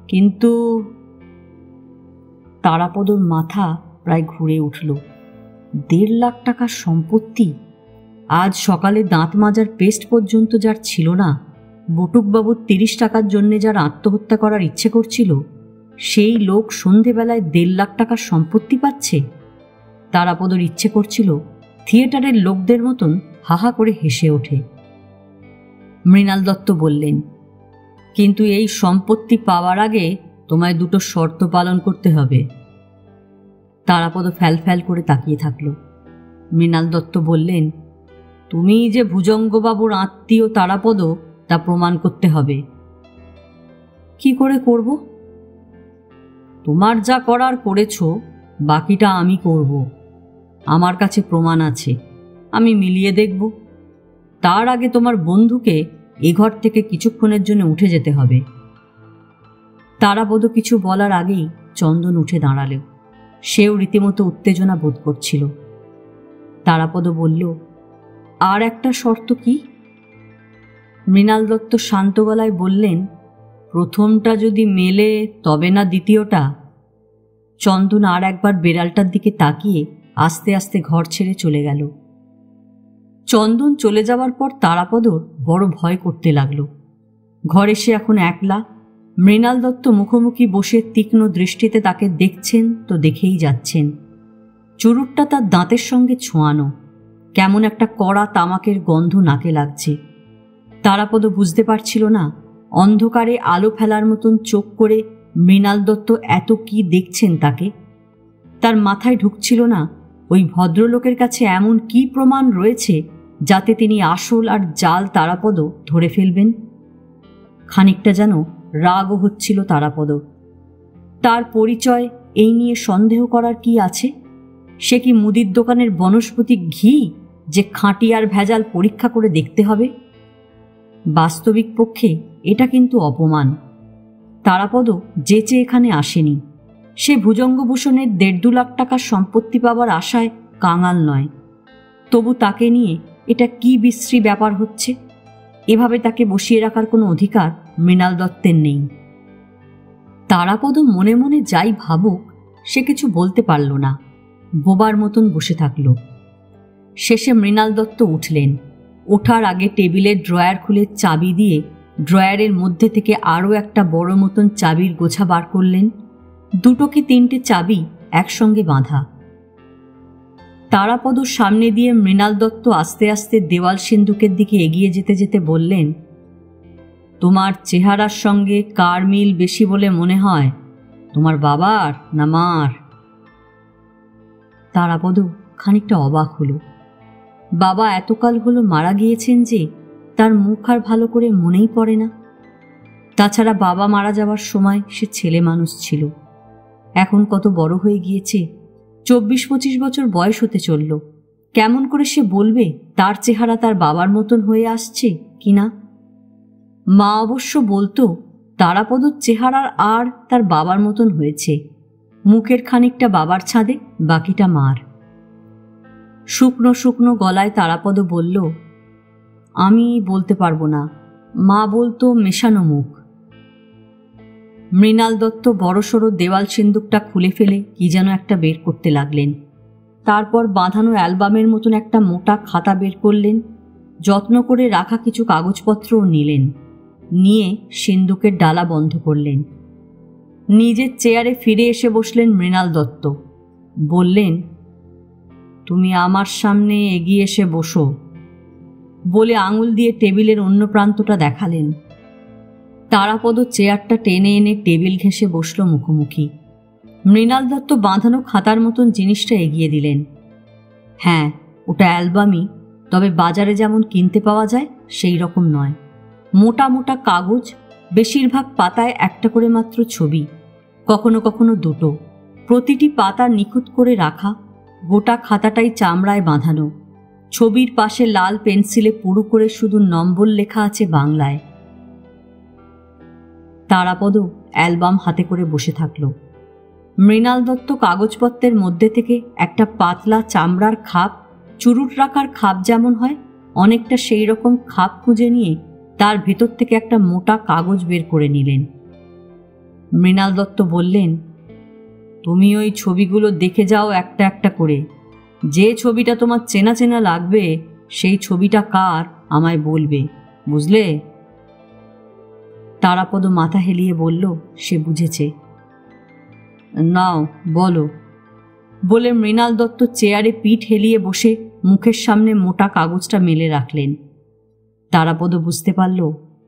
কিন্তু তারাপদর মাথা প্রায় ঘুরে উঠল। 1.5 লাখ টাকার সম্পত্তি! আজ সকালে দাঁত মাজার পেস্ট পর্যন্ত যার ছিল না, বটুকবাবুর 30 টাকার জন্য যার আত্মহত্যা করার ইচ্ছে করছিল, সেই লোক সন্ধেবেলায় 1.5 লাখ টাকার সম্পত্তি পাচ্ছে। তারাপদর ইচ্ছে করছিল থিয়েটারের লোকদের মতন হাহা করে হেসে ওঠে। মৃণাল দত্ত বললেন, কিন্তু এই সম্পত্তি পাওয়ার আগে তোমায় 2টো শর্ত পালন করতে হবে। তারাপদ ফ্যাল করে তাকিয়ে থাকল। মৃণাল দত্ত বললেন, তুমি যে ভুজঙ্গবাবুর আত্মীয় তারাপদ তা প্রমাণ করতে হবে। কি করে করব? তোমার যা করার করেছ, বাকিটা আমি করব। আমার কাছে প্রমাণ আছে, আমি মিলিয়ে দেখব। তার আগে তোমার বন্ধুকে এ ঘর থেকে কিছুক্ষণের জন্য উঠে যেতে হবে। তারাপদ কিছু বলার আগেই চন্দন উঠে দাঁড়াল। সেও রীতিমতো উত্তেজনা বোধ করছিল। তারাপদ বলল, আর একটা শর্ত কি? মৃণাল দত্ত শান্ত গলায় বললেন, প্রথমটা যদি মেলে তবে না দ্বিতীয়টা। চন্দন আর একবার বেড়ালটার দিকে তাকিয়ে আস্তে আস্তে ঘর ছেড়ে চলে গেল। চন্দন চলে যাওয়ার পর তারাপদর বড় ভয় করতে লাগল। ঘরে সে এখন একলা। মৃণাল দত্ত মুখোমুখি বসে তীক্ষ্ণ দৃষ্টিতে তাকে দেখছেন তো দেখেই যাচ্ছেন। চুরুটটা তার দাঁতের সঙ্গে ছোঁয়ানো, কেমন একটা কড়া তামাকের গন্ধ নাকে লাগছে। তারাপদ বুঝতে পারছিল না অন্ধকারে আলো ফেলার মতন চোখ করে মৃণাল দত্ত এত কি দেখছেন তাকে। তার মাথায় ঢুকছিল না ওই ভদ্রলোকের কাছে এমন কি প্রমাণ রয়েছে যাতে তিনি আসল আর জাল তারাপদ ধরে ফেলবেন। খানিকটা যেন রাগও হচ্ছিল তারাপদ। তার পরিচয় এই নিয়ে সন্দেহ করার কি আছে? সে কি মুদির দোকানের বনস্পতি ঘি যে খাঁটি আর ভেজাল পরীক্ষা করে দেখতে হবে? বাস্তবিক পক্ষে এটা কিন্তু অপমান। তারাপদ যেচে এখানে আসেনি। সে ভুজঙ্গভূষণের 1.5-2 লাখ টাকার সম্পত্তি পাওয়ার আশায় কাঙাল নয়। তবু তাকে নিয়ে এটা কি বিশ্রী ব্যাপার হচ্ছে। এভাবে তাকে বসিয়ে রাখার কোনো অধিকার মৃণাল দত্তের নেই। তারাপদ মনে মনে যাই ভাবুক, সে কিছু বলতে পারল না। বোবার মতন বসে থাকল। শেষে মৃণাল দত্ত উঠলেন। ওঠার আগে টেবিলের ড্রয়ার খুলে চাবি দিয়ে ড্রয়ারের মধ্যে থেকে আরও একটা বড় মতন চাবির গোছা বার করলেন। 2 কি 3টে চাবি একসঙ্গে বাঁধা। তারাপদ সামনে দিয়ে মৃণাল দত্ত আস্তে আস্তে দেওয়াল সিন্ধুকের দিকে এগিয়ে যেতে যেতে বললেন, তোমার চেহারার সঙ্গে কার মিল বেশি বলে মনে হয়, তোমার বাবার না মার? তারাপদ খানিকটা অবাক হল। বাবা এতকাল হলো মারা গিয়েছেন যে তার মুখ আর ভালো করে মনেই পড়ে না। তাছাড়া বাবা মারা যাওয়ার সময় সে ছেলে মানুষ ছিল। এখন কত বড় হয়ে গিয়েছে, 24-25 বছর বয়স হতে চলল। কেমন করে সে বলবে তার চেহারা তার বাবার মতন হয়ে আসছে কিনা? মা অবশ্য বলতো তারাপদর চেহারা আর তার বাবার মতন হয়েছে। মুখের খানিকটা বাবার ছাদে, বাকিটা মার। শুকনো শুকনো গলায় তারাপদ বলল, আমি বলতে পারবো না, মা বলতো মেশানো মুখ। মৃণাল দত্ত বড়সড় দেওয়াল সিন্দুকটা খুলে ফেলে কি যেন একটা বের করতে লাগলেন। তারপর বাঁধানো অ্যালবামের মতন একটা মোটা খাতা বের করলেন। যত্ন করে রাখা কিছু কাগজপত্রও নিলেন। নিয়ে সিন্দুকের ডালা বন্ধ করলেন। নিজের চেয়ারে ফিরে এসে বসলেন মৃণাল দত্ত। বললেন, তুমি আমার সামনে এগিয়ে এসে বসো বলে আঙুল দিয়ে টেবিলের অন্য প্রান্তটা দেখালেন। তারাপদ চেয়ারটা টেনে এনে টেবিল ঘেঁষে বসল মুখোমুখি। মৃণাল দত্ত বাঁধানো খাতার মতন জিনিসটা এগিয়ে দিলেন। হ্যাঁ, ওটা অ্যালবামই, তবে বাজারে যেমন কিনতে পাওয়া যায় সেই রকম নয়। মোটা মোটা কাগজ, বেশিরভাগ পাতায় একটা করে মাত্র ছবি, কখনো কখনো 2টো। প্রতিটি পাতা নিখুঁত করে রাখা। গোটা খাতাটাই চামড়ায় বাঁধানো। ছবির পাশে লাল পেন্সিলে পুরু করে শুধু নম্বর লেখা আছে বাংলায়। তারাপদ অ্যালবাম হাতে করে বসে থাকল। মৃণাল দত্ত কাগজপত্রের মধ্যে থেকে একটা পাতলা চামড়ার খাপ, চুরুট রাখার খাপ যেমন হয় অনেকটা সেই রকম খাপ খুঁজে নিয়ে তার ভেতর থেকে একটা মোটা কাগজ বের করে নিলেন। মৃণাল দত্ত বললেন, তুমি ওই ছবিগুলো দেখে যাও একটা একটা করে। যে ছবিটা তোমার চেনা চেনা লাগবে সেই ছবিটা কার আমায় বলবে, বুঝলে? তারাপদ মাথা হেলিয়ে বলল সে বুঝেছে। নাও বলো, বলে মৃণাল দত্ত চেয়ারে পিঠ হেলিয়ে বসে মুখের সামনে মোটা কাগজটা মেলে রাখলেন। তারাপদ বুঝতে পারল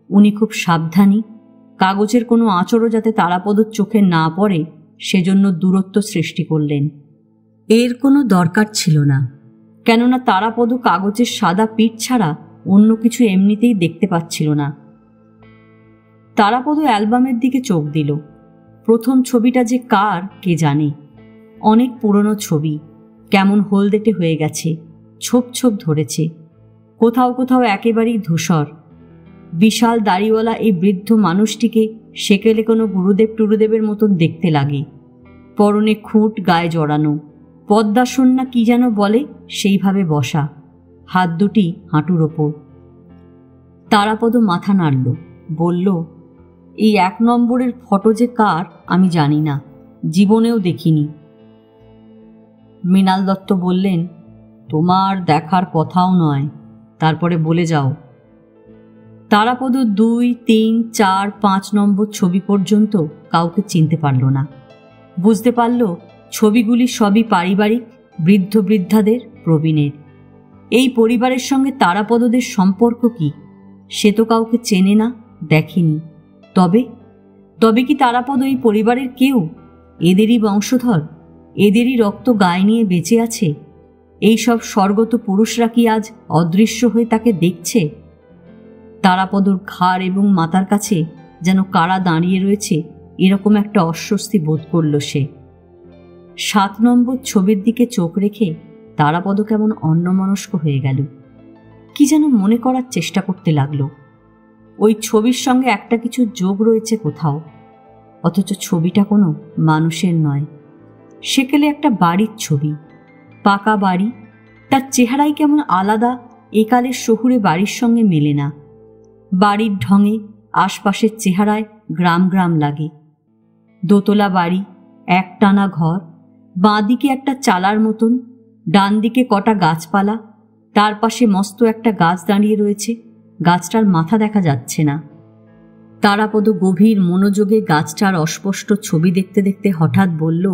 উনি খুব সাবধানী। কাগজের কোনো আঁচড়ও যাতে তারাপদর চোখে না পড়ে সেজন্য দূরত্ব সৃষ্টি করলেন। এর কোনো দরকার ছিল না, কেননা তারাপদ কাগজের সাদা পিঠ ছাড়া অন্য কিছু এমনিতেই দেখতে পাচ্ছিল না। তারাপদ অ্যালবামের দিকে চোখ দিল। প্রথম ছবিটা যে কার কে জানে। অনেক পুরনো ছবি, কেমন হলদেটে হয়ে গেছে, ছোপ ছোপ ধরেছে, কোথাও কোথাও একেবারেই ধূসর। বিশাল দাড়িওয়ালা এই বৃদ্ধ মানুষটিকে সেকেলে কোনো গুরুদেব টুরুদেবের মতন দেখতে লাগে। পরনে খুঁট গায়ে জড়ানো, পদ্মাসন না কি যেন বলে সেইভাবে বসা, হাত দুটি হাঁটুর ওপর। তারাপদ মাথা নাড়ল, বলল, এই 1 নম্বরের ফটো যে কার আমি জানি না, জীবনেও দেখিনি। মৃণাল দত্ত বললেন, তোমার দেখার কথাও নয়, তারপরে বলে যাও। তারাপদ 2, 3, 4, 5 নম্বর ছবি পর্যন্ত কাউকে চিনতে পারল না। বুঝতে পারল ছবিগুলি সবই পারিবারিক, বৃদ্ধ বৃদ্ধাদের, প্রবীণের। এই পরিবারের সঙ্গে তারাপদদের সম্পর্ক কি সে তো কাউকে চেনে না, দেখেনি। তবে কি তারাপদ এই পরিবারের কেউ? এদেরই বংশধর, এদেরই রক্ত গায়ে নিয়ে বেঁচে আছে? এই সব স্বর্গত পুরুষরা কি আজ অদৃশ্য হয়ে তাকে দেখছে? তারাপদর ঘাড় এবং মাথার কাছে যেন কারা দাঁড়িয়ে রয়েছে, এরকম একটা অস্বস্তি বোধ করল সে। 7 নম্বর ছবির দিকে চোখ রেখে তারাপদ কেমন অন্যমনস্ক হয়ে গেল। কি যেন মনে করার চেষ্টা করতে লাগলো। ওই ছবির সঙ্গে একটা কিছু যোগ রয়েছে কোথাও, অথচ ছবিটা কোনো মানুষের নয়। সেকেলে একটা বাড়ির ছবি, পাকা বাড়ি, তার চেহারাই কেমন আলাদা, একালের শহুরে বাড়ির সঙ্গে মেলে না। বাড়ির ঢঙে, আশপাশের চেহারায় গ্রাম গ্রাম লাগে। দোতলা বাড়ি, একটানা ঘর, বাঁদিকে একটা চালার মতন, ডান দিকে কটা গাছপালা, তার পাশে মস্ত একটা গাছ দাঁড়িয়ে রয়েছে, গাছটার মাথা দেখা যাচ্ছে না। তারাপদ গভীর মনোযোগে গাছটার অস্পষ্ট ছবি দেখতে দেখতে হঠাৎ বলল,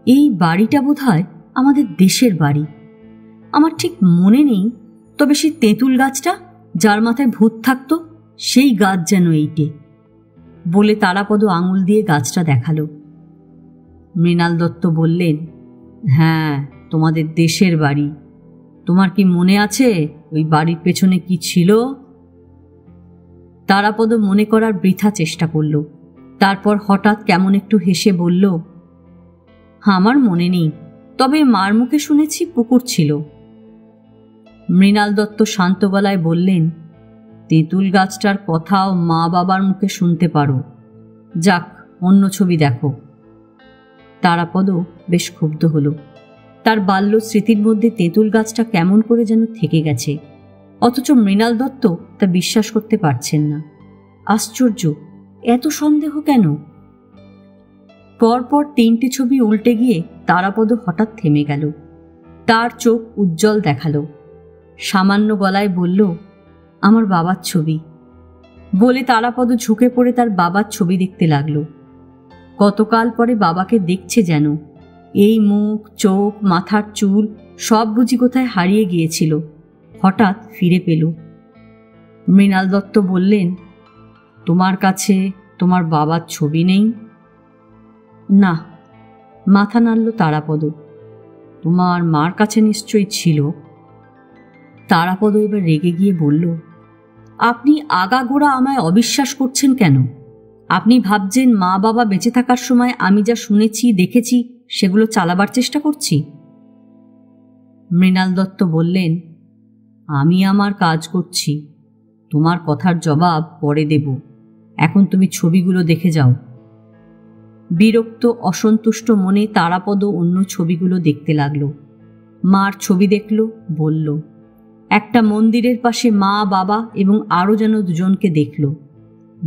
এই বাড়িটা বোধহয় আমাদের দেশের বাড়ি। আমার ঠিক মনে নেই, তবে সেই তেঁতুল গাছটা যার মাথায় ভূত থাকতো সেই গাছ যেন এইটে। বলে তারাপদ আঙুল দিয়ে গাছটা দেখালো। মৃণাল দত্ত বললেন, হ্যাঁ, তোমাদের দেশের বাড়ি। তোমার কি মনে আছে ওই বাড়ির পেছনে কি ছিল? তারাপদ মনে করার বৃথা চেষ্টা করল। তারপর হঠাৎ কেমন একটু হেসে বলল, আমার মনে নেই, তবে মার মুখে শুনেছি পুকুর ছিল। মৃণাল দত্ত শান্ত গলায় বললেন, তেঁতুল গাছটার কথাও মা বাবার মুখে শুনতে পারো। যাক, অন্য ছবি দেখো। তারাপদ বেশ ক্ষুব্ধ হল। তার বাল্য স্মৃতির মধ্যে তেঁতুল গাছটা কেমন করে যেন থেকে গেছে, অথচ মৃণাল দত্ত তা বিশ্বাস করতে পারছেন না। আশ্চর্য, এত সন্দেহ কেন? পরপর 3টে ছবি উল্টে গিয়ে তারাপদ হঠাৎ থেমে গেল। তার চোখ উজ্জ্বল দেখালো। সামান্য গলায় বলল, আমার বাবার ছবি। বলে তারাপদ ঝুঁকে পড়ে তার বাবার ছবি দেখতে লাগলো। কতকাল পরে বাবাকে দেখছে যেন। এই মুখ, চোখ, মাথার চুল সব বুঝি কোথায় হারিয়ে গিয়েছিল, হঠাৎ ফিরে পেল। মৃণাল দত্ত বললেন, তোমার কাছে তোমার বাবার ছবি নেই? না। মাথা নাড়ল তারাপদ। তোমার মার কাছে নিশ্চয়ই ছিল। তারাপদ এবার রেগে গিয়ে বলল, আপনি আগাগোড়া আমায় অবিশ্বাস করছেন কেন? আপনি ভাবছেন মা বাবা বেঁচে থাকার সময় আমি যা শুনেছি দেখেছি সেগুলো চালাবার চেষ্টা করছি? মৃণাল দত্ত বললেন, আমি আমার কাজ করছি, তোমার কথার জবাব পরে দেব, এখন তুমি ছবিগুলো দেখে যাও। বিরক্ত অসন্তুষ্ট মনে তারাপদ অন্য ছবিগুলো দেখতে লাগল। মার ছবি দেখল, বলল। একটা মন্দিরের পাশে মা, বাবা এবং আরও যেন দুজনকে দেখল।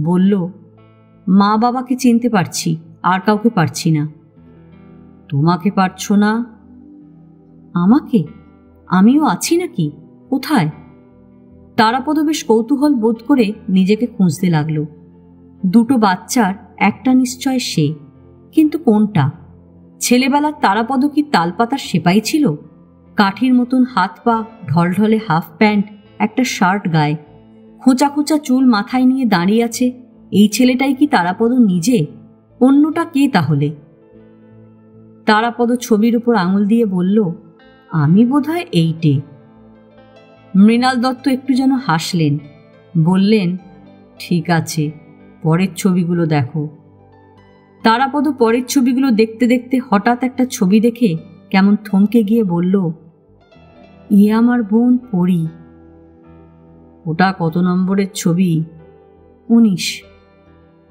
বলল, মা বাবাকে চিনতে পারছি, আর কাউকে পারছি না। তোমাকে পারছ না? আমাকে? আমিও আছি নাকি? কোথায়? তারাপদ বেশ কৌতূহল বোধ করে নিজেকে খুঁজতে লাগল। দুটো বাচ্চার একটা নিশ্চয় সে, কিন্তু কোনটা? ছেলেবেলার তারাপদ কি তালপাতার সেপাই ছিল? কাঠির মতন হাত পা, ঢলঢলে হাফ প্যান্ট, একটা শার্ট গায়ে, খোঁচা খোঁচা চুল মাথায় নিয়ে দাঁড়িয়ে আছে, এই ছেলেটাই কি তারাপদ নিজে? অন্যটা কে তাহলে? তারাপদ ছবির উপর আঙুল দিয়ে বলল, আমি বোধহয় এইটে। মৃণাল দত্ত একটু যেন হাসলেন, বললেন, ঠিক আছে, পরের ছবিগুলো দেখো। তারাপদ পরের ছবিগুলো দেখতে দেখতে হঠাৎ একটা ছবি দেখে কেমন থমকে গিয়ে বলল, এ আমার বোন পড়ি। ওটা কত নম্বরের ছবি? 19।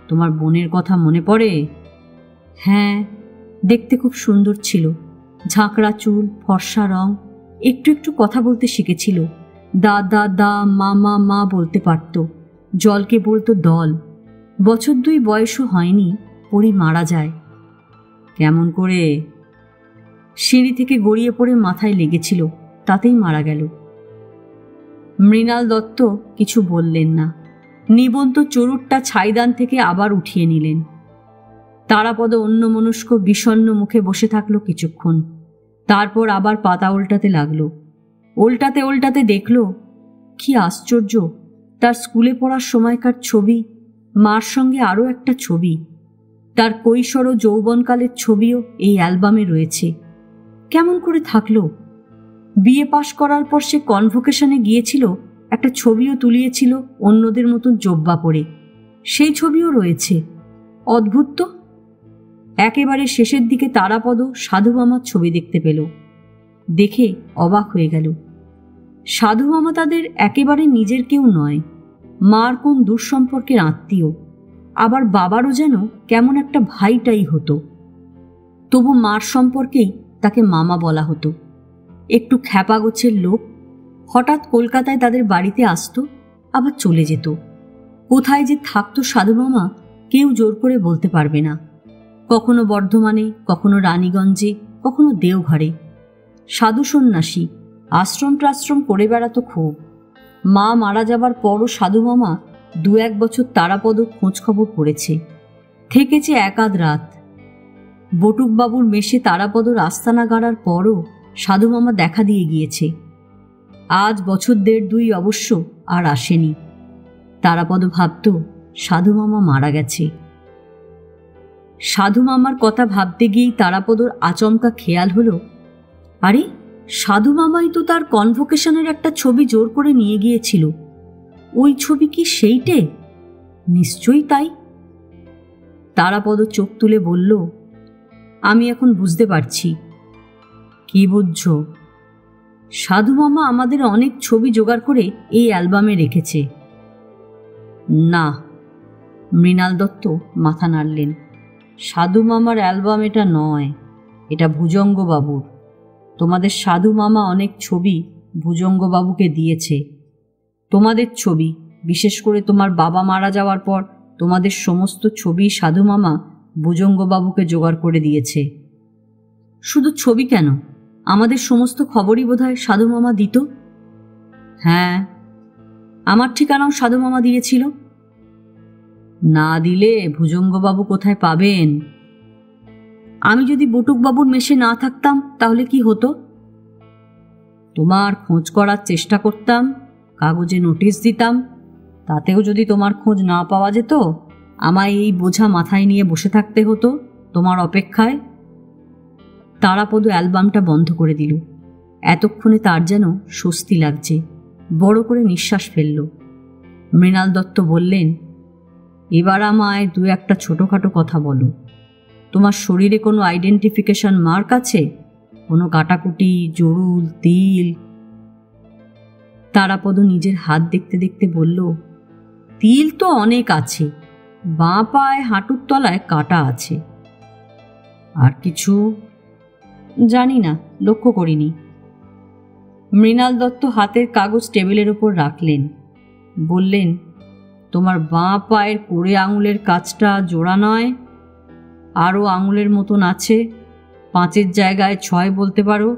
তোমার বোনের কথা মনে পড়ে? হ্যাঁ, দেখতে খুব সুন্দর ছিল, ঝাঁকড়া চুল, ফর্সা রং, একটু একটু কথা বলতে শিখেছিল, দা দা দা, মা মা মা বলতে পারত, জলকে বলতো দল। বছর 2 বয়সও হয়নি পড়ি মারা যায়। কেমন করে? সিঁড়ি থেকে গড়িয়ে পড়ে মাথায় লেগেছিল, তাতেই মারা গেল। মৃণাল দত্ত কিছু বললেন না, নিবন্ত চরুরটা ছাইদান থেকে আবার উঠিয়ে নিলেন। তারাপদ অন্যমনস্ক বিষণ্ণ মুখে বসে থাকলো কিছুক্ষণ, তারপর আবার পাতা উল্টাতে লাগলো। উল্টাতে উল্টাতে দেখল, কি আশ্চর্য, তার স্কুলে পড়ার সময়কার ছবি, মার সঙ্গে আরও একটা ছবি, তার কৈশোর ও যৌবনকালের ছবিও এই অ্যালবামে রয়েছে। কেমন করে থাকলো? বিএ পাশ করার পর সে কনভোকেশনে গিয়েছিল, একটা ছবিও তুলিয়েছিল অন্যদের মতন জব্বা পরে, সেই ছবিও রয়েছে। অদ্ভুত তো। একেবারে শেষের দিকে তারাপদ সাধু মামার ছবি দেখতে পেল, দেখে অবাক হয়ে গেল। সাধু মামা তাদের একেবারে নিজের কেউ নয়, মার কোন দূর সম্পর্কের আত্মীয়, আবার বাবারও যেন কেমন একটা ভাইটাই হতো। তবু মার সম্পর্কেই তাকে মামা বলা হতো। একটু খ্যাপা গোছের লোক, হঠাৎ কলকাতায় তাদের বাড়িতে আসতো, আবার চলে যেত। কোথায় যে থাকতো সাধু মামা কেউ জোর করে বলতে পারবে না। কখনো বর্ধমানে, কখনো রানীগঞ্জে, কখনো দেওঘরে। সাধু সন্ন্যাসী, আশ্রম টাশ্রম করে বেড়াতো খুব। মা মারা যাবার পরও সাধু মামা 2-1 বছর তারাপদ খোঁজ খবর করেছে, থেকেছে 1-আধ রাত। বটুকবাবুর মেশে তারাপদর আস্তানা গাড়ার পরও সাধু মামা দেখা দিয়ে গিয়েছে। আজ বছর 1.5-2 অবশ্য আর আসেনি। তারাপদ ভাবত সাধু মামা মারা গেছে। সাধু মামার কথা ভাবতে গিয়েই তারাপদর আচমকা খেয়াল হলো, আরে সাধু মামাই তো তার কনভোকেশনের একটা ছবি জোর করে নিয়ে গিয়েছিল। ওই ছবি কি সেইটে? নিশ্চয়ই তাই। তারাপদ চোখ তুলে বলল, আমি এখন বুঝতে পারছি। কি বুঝছ? সাধু মামা আমাদের অনেক ছবি জোগাড় করে এই অ্যালবামে রেখেছে। না, মৃণাল দত্ত মাথা নাড়লেন। সাধু মামার অ্যালবাম এটা নয়, এটা ভুজঙ্গবাবুর। তোমাদের সাধু মামা অনেক ছবি ভুজঙ্গবাবুকে দিয়েছে। তোমাদের ছবি, বিশেষ করে তোমার বাবা মারা যাওয়ার পর তোমাদের সমস্ত ছবি সাধু মামা ভুজঙ্গবাবুকে জোগাড় করে দিয়েছে। শুধু ছবি কেন, আমাদের সমস্ত খবরই বোধহয় সাধু মামা দিত। হ্যাঁ, আমার ঠিকানাও সাধু মামা দিয়েছিল। না দিলে ভুজঙ্গবাবু কোথায় পাবেন? আমি যদি বটুকবাবুর মেশে না থাকতাম তাহলে কি হতো? তোমার খোঁজ করার চেষ্টা করতাম, কাগজে নোটিশ দিতাম, তাতেও যদি তোমার খোঁজ না পাওয়া যেত, আমায় এই বোঝা মাথায় নিয়ে বসে থাকতে হতো তোমার অপেক্ষায়। তারাপদ অ্যালবামটা বন্ধ করে দিল। এতক্ষণে তার যেন স্বস্তি লাগছে, বড় করে নিঃশ্বাস ফেলল। মৃণাল দত্ত বললেন, এবার আমায় 2-1টা ছোটোখাটো কথা বলো। তোমার শরীরে কোনো আইডেন্টিফিকেশন মার্ক আছে? কোনো কাটাকুটি, জরুল, তিল? তারাপদ নিজের হাত দেখতে দেখতে বলল, তিল তো অনেক আছে, বাঁ পায়ে হাঁটুর তলায় কাটা আছে। আর কিছু? জানি না, লক্ষ্য করিনি। মৃণাল দত্ত হাতের কাগজ টেবিলের ওপর রাখলেন, বললেন, তোমার বাঁ পায়ের কোড়ে আঙুলের কাছটা জোড়া নয়, আরও আঙুলের মতন আছে, 5-এর জায়গায় 6 বলতে পারো,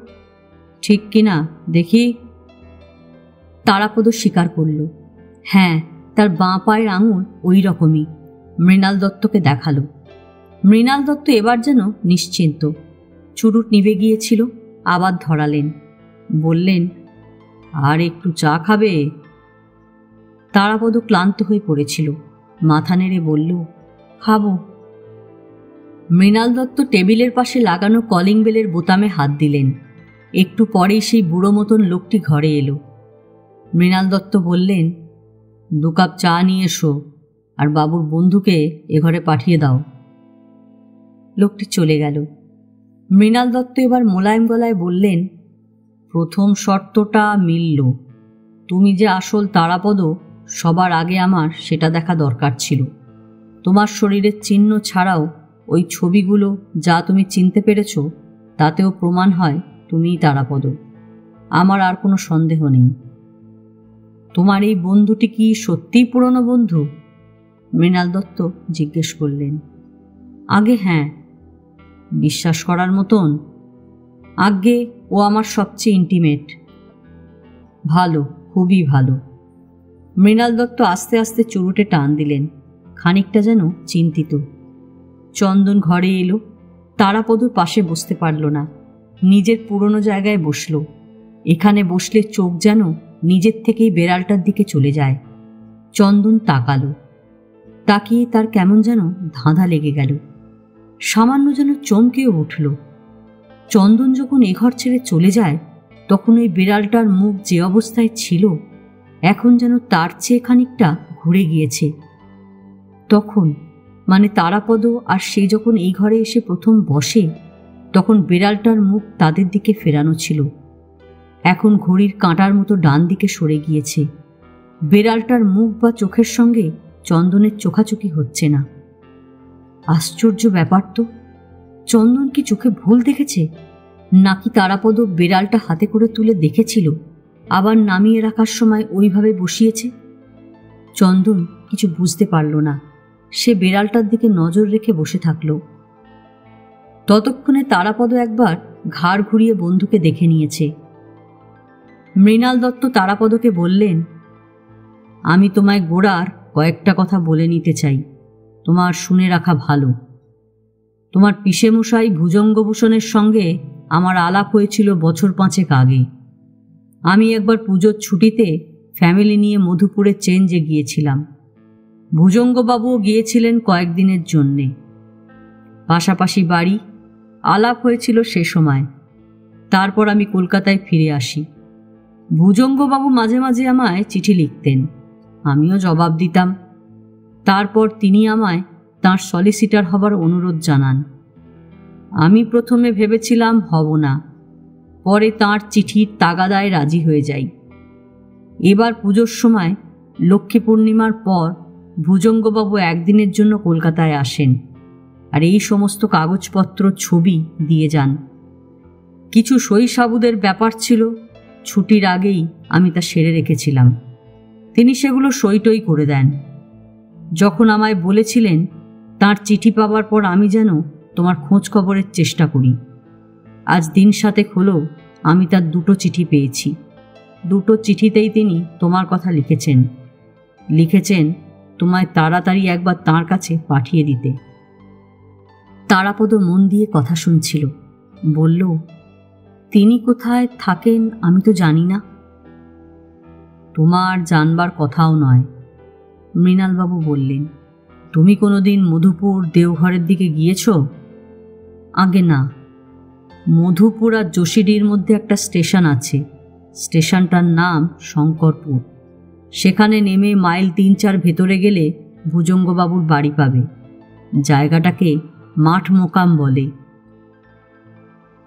ঠিক কিনা দেখি? তারাপদ স্বীকার করল, হ্যাঁ, তার বাঁ পায়ের আঙুল ওই রকমই। মৃণাল দত্তকে দেখালো। মৃণাল দত্ত এবার যেন নিশ্চিন্ত। চুরুট নিভে গিয়েছিল, আবার ধরালেন, বললেন, আর একটু চা খাবে? তারাপদ ক্লান্ত হয়ে পড়েছিল, মাথা নেড়ে বলল, খাবো। মৃণাল দত্ত টেবিলের পাশে লাগানো কলিং বেলের বোতামে হাত দিলেন। একটু পরেই সেই বুড়ো মতন লোকটি ঘরে এলো। মৃণাল দত্ত বললেন, 2 কাপ চা নিয়ে এসো, আর বাবুর বন্ধুকে এ ঘরে পাঠিয়ে দাও। লোকটি চলে গেল। মৃণাল দত্ত এবার মোলায়েম গলায় বললেন, প্রথম শর্তটা মিলল। তুমি যে আসল তারাপদ, সবার আগে আমার সেটা দেখা দরকার ছিল। তোমার শরীরের চিহ্ন ছাড়াও ওই ছবিগুলো যা তুমি চিনতে পেরেছ, তাতেও প্রমাণ হয় তুমিই তারাপদ। আমার আর কোনো সন্দেহ নেই। তোমার এই বন্ধুটি কি সত্যিই পুরনো বন্ধু? মৃণাল দত্ত জিজ্ঞেস করলেন। আগে হ্যাঁ। বিশ্বাস করার মতন? আগে ও আমার সবচেয়ে ইন্টিমেট। ভালো, খুবই ভালো। মৃণাল দত্ত আস্তে আস্তে চুরুটে টান দিলেন, খানিকটা যেন চিন্তিত। চন্দন ঘরে এলো। তারাপদর পাশে বসতে পারল না, নিজের পুরনো জায়গায় বসল। এখানে বসলে চোখ যেন নিজের থেকেই বেড়ালটার দিকে চলে যায়। চন্দন তাকালো। তাকিয়ে তার কেমন যেন ধাঁধা লেগে গেল, সামান্য যেন চমকেও উঠল। চন্দন যখন এ ঘর ছেড়ে চলে যায়, তখন ওই বিড়ালটার মুখ যে অবস্থায় ছিল, এখন যেন তার চেয়ে খানিকটা ঘুরে গিয়েছে। তখন মানে তারাপদ আর সে যখন এই ঘরে এসে প্রথম বসে, তখন বিড়ালটার মুখ তাদের দিকে ফেরানো ছিল। এখন ঘড়ির কাঁটার মতো ডান দিকে সরে গিয়েছে। বিড়ালটার মুখ বা চোখের সঙ্গে চন্দনের চোখাচোখি হচ্ছে না। আশ্চর্য ব্যাপার তো। চন্দন কি চোখে ভুল দেখেছে, নাকি তারাপদ বিড়ালটা হাতে করে তুলে দেখেছিল, আবার নামিয়ে রাখার সময় ওইভাবে বসিয়েছে? চন্দন কিছু বুঝতে পারল না। সে বিড়ালটার দিকে নজর রেখে বসে থাকল। ততক্ষণে তারাপদ একবার ঘাড় ঘুরিয়ে বন্ধুকে দেখে নিয়েছে। মৃণাল দত্ত তারাপদকে বললেন, আমি তোমায় গোড়ার কয়েকটা কথা বলে নিতে চাই, তোমার শুনে রাখা ভালো। তোমার পিসেমশাই ভুজঙ্গভূষণের সঙ্গে আমার আলাপ হয়েছিল বছর 5 আগে। আমি একবার পুজোর ছুটিতে ফ্যামিলি নিয়ে মধুপুরের চেঞ্জে গিয়েছিলাম। ভুজঙ্গবাবুও গিয়েছিলেন কয়েকদিনের জন্যে। পাশাপাশি বাড়ি, আলাপ হয়েছিল সে সময়। তারপর আমি কলকাতায় ফিরে আসি। ভুজঙ্গবাবু মাঝে মাঝে আমায় চিঠি লিখতেন, আমিও জবাব দিতাম। তারপর তিনি আমায় তাঁর সলিসিটার হবার অনুরোধ জানান। আমি প্রথমে ভেবেছিলাম হব না, পরে তাঁর চিঠির তাগাদায় রাজি হয়ে যাই। এবার পুজোর সময় লক্ষ্মী পূর্ণিমার পর ভুজঙ্গবাবু একদিনের জন্য কলকাতায় আসেন, আর এই সমস্ত কাগজপত্র ছবি দিয়ে যান। কিছু সই সাবুদের ব্যাপার ছিল, ছুটির আগেই আমি তা সেরে রেখেছিলাম। তিনি সেগুলো সইটই করে দেন। যখন আমায় বলেছিলেন তাঁর চিঠি পাবার পর আমি যেন তোমার খোঁজ খবরের চেষ্টা করি, আজ দিন 7 হলো আমি তার 2টো চিঠি পেয়েছি। 2টো চিঠিতেই তিনি তোমার কথা লিখেছেন তোমায় তাড়াতাড়ি একবার তাঁর কাছে পাঠিয়ে দিতে। তারাপদ মন দিয়ে কথা শুনছিল। বলল, তিনি কোথায় থাকেন আমি তো জানি না। তোমার জানবার কথাও নয়। মৃণালবাবু বললেন, তুমি কোনোদিন মধুপুর দেওঘরের দিকে গিয়েছ? আগে না। মধুপুর আর যোশীডির মধ্যে একটা স্টেশন আছে। স্টেশনটার নাম শঙ্করপুর। সেখানে নেমে মাইল 3-4 ভেতরে গেলে ভুজঙ্গবাবুর বাড়ি পাবে। জায়গাটাকে মাঠ মোকাম বলে।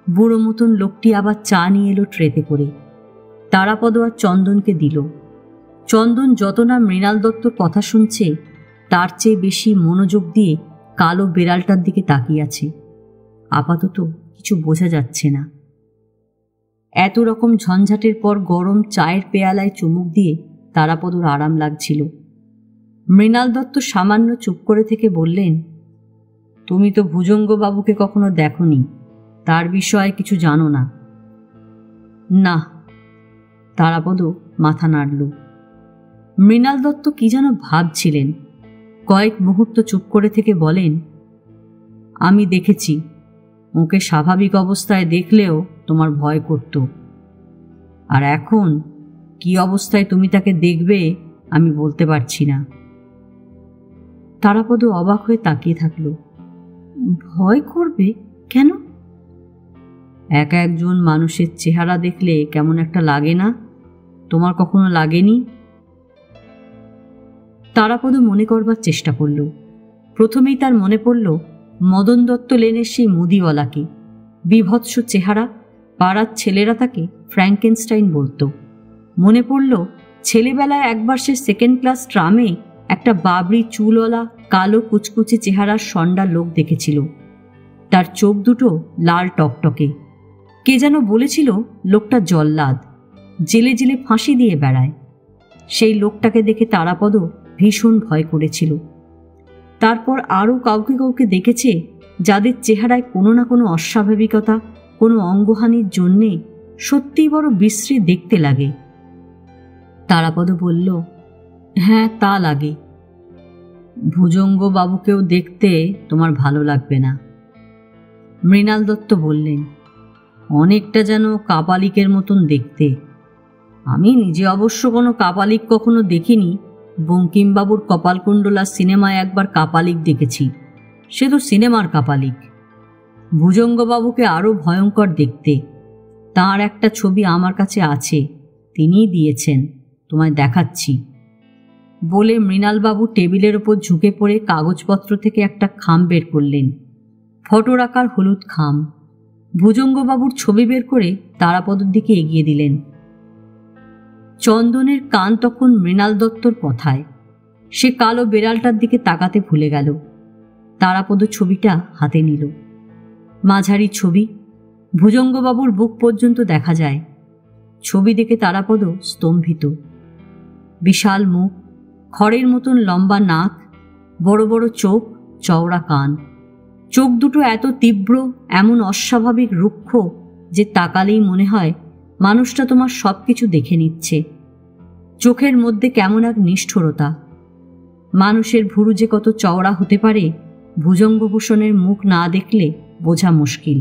বুড়ো মতন লোকটি আবার চা নিয়ে এলো ট্রেতে করে। তারাপদ আর চন্দনকে দিল। চন্দন যত না মৃণাল দত্তর কথা শুনছে তার চেয়ে বেশি মনোযোগ দিয়ে কালো বেড়ালটার দিকে তাকিয়ে আছে। আপাতত কিছু বোঝা যাচ্ছে না। এত রকম ঝঞ্ঝাটের পর গরম চায়ের পেয়ালায় চুমুক দিয়ে তারাপদর আরাম লাগছিল। মৃণাল দত্ত সামান্য চুপ করে থেকে বললেন, তুমি তো ভুজঙ্গবাবুকে কখনো দেখনি, তার বিষয়ে কিছু জানো না? না। তারাপদ মাথা নাড়ল। মৃণাল দত্ত কি যেন ভাবছিলেন। কয়েক মুহূর্ত চুপ করে থেকে বলেন, আমি দেখেছি, ওকে স্বাভাবিক অবস্থায় দেখলেও তোমার ভয় করত, আর এখন কি অবস্থায় তুমি তাকে দেখবে আমি বলতে পারছি না। তারাপদ অবাক হয়ে তাকিয়ে থাকল। ভয় করবে কেন? একা একজন মানুষের চেহারা দেখলে কেমন একটা লাগে না? তোমার কখনো লাগেনি? তারাপদ মনে করবার চেষ্টা করল। প্রথমেই তার মনে পড়ল মদন দত্ত লেনের সেই মুদিওয়ালাকে। বিভৎস চেহারা, পাড়ার ছেলেরা তাকে ফ্র্যাঙ্কেনস্টাইন বলতো। মনে পড়ল ছেলেবেলায় একবার সে সেকেন্ড ক্লাস ট্রামে একটা বাবরি চুলওয়ালা কালো কুচকুচে চেহারার সন্ডা লোক দেখেছিল। তার চোখ দুটো লাল টকটকে। কে যেন বলেছিল লোকটা জল্লাদ, জেলে জেলে ফাঁসি দিয়ে বেড়ায়। সেই লোকটাকে দেখে তারাপদ ভীষণ ভয় করেছিল। তারপর আরও কাউকে কাউকে দেখেছে যাদের চেহারায় কোনো না কোনো অস্বাভাবিকতা, কোনো অঙ্গহানির জন্যে সত্যিই বড় বিশ্রী দেখতে লাগে। তারাপদ বলল, হ্যাঁ তা লাগে। ভুজঙ্গবাবুকেও দেখতে তোমার ভালো লাগবে না। মৃণাল দত্ত বললেন, অনেকটা যেন কাপালিকের মতন দেখতে। আমি নিজে অবশ্য কোনো কাপালিক কখনো দেখিনি। বঙ্কিমবাবুর কপালকুণ্ডলা সিনেমায় একবার কাপালিক দেখেছি, সে তো সিনেমার কাপালিক। ভুজঙ্গবাবুকে আরও ভয়ঙ্কর দেখতে। তার একটা ছবি আমার কাছে আছে, তিনিই দিয়েছেন, তোমায় দেখাচ্ছি। বলে মৃণালবাবু টেবিলের ওপর ঝুঁকে পড়ে কাগজপত্র থেকে একটা খাম বের করলেন, ফটোর আকার হলুদ খাম। ভুজঙ্গবাবুর ছবি বের করে তারাপদর দিকে এগিয়ে দিলেন। চন্দনের কান তখন মৃণাল দত্তর কথায়। সে কালো বেড়ালটার দিকে তাকাতে ভুলে গেল। তারাপদ ছবিটা হাতে নিল। মাঝারি ছবি, ভুজঙ্গবাবুর বুক পর্যন্ত দেখা যায়। ছবি দেখে তারাপদ স্তম্ভিত। বিশাল মুখ, খড়ের মতন লম্বা নাক, বড় বড় চোখ, চওড়া কান। চোখ দুটো এত তীব্র, এমন অস্বাভাবিক রুক্ষ যে তাকালেই মনে হয় মানুষটা তোমার সব কিছু দেখে নিচ্ছে। চোখের মধ্যে কেমন এক নিষ্ঠুরতা। মানুষের ভুরু যে কত চওড়া হতে পারে ভুজঙ্গভূষণের মুখ না দেখলে বোঝা মুশকিল।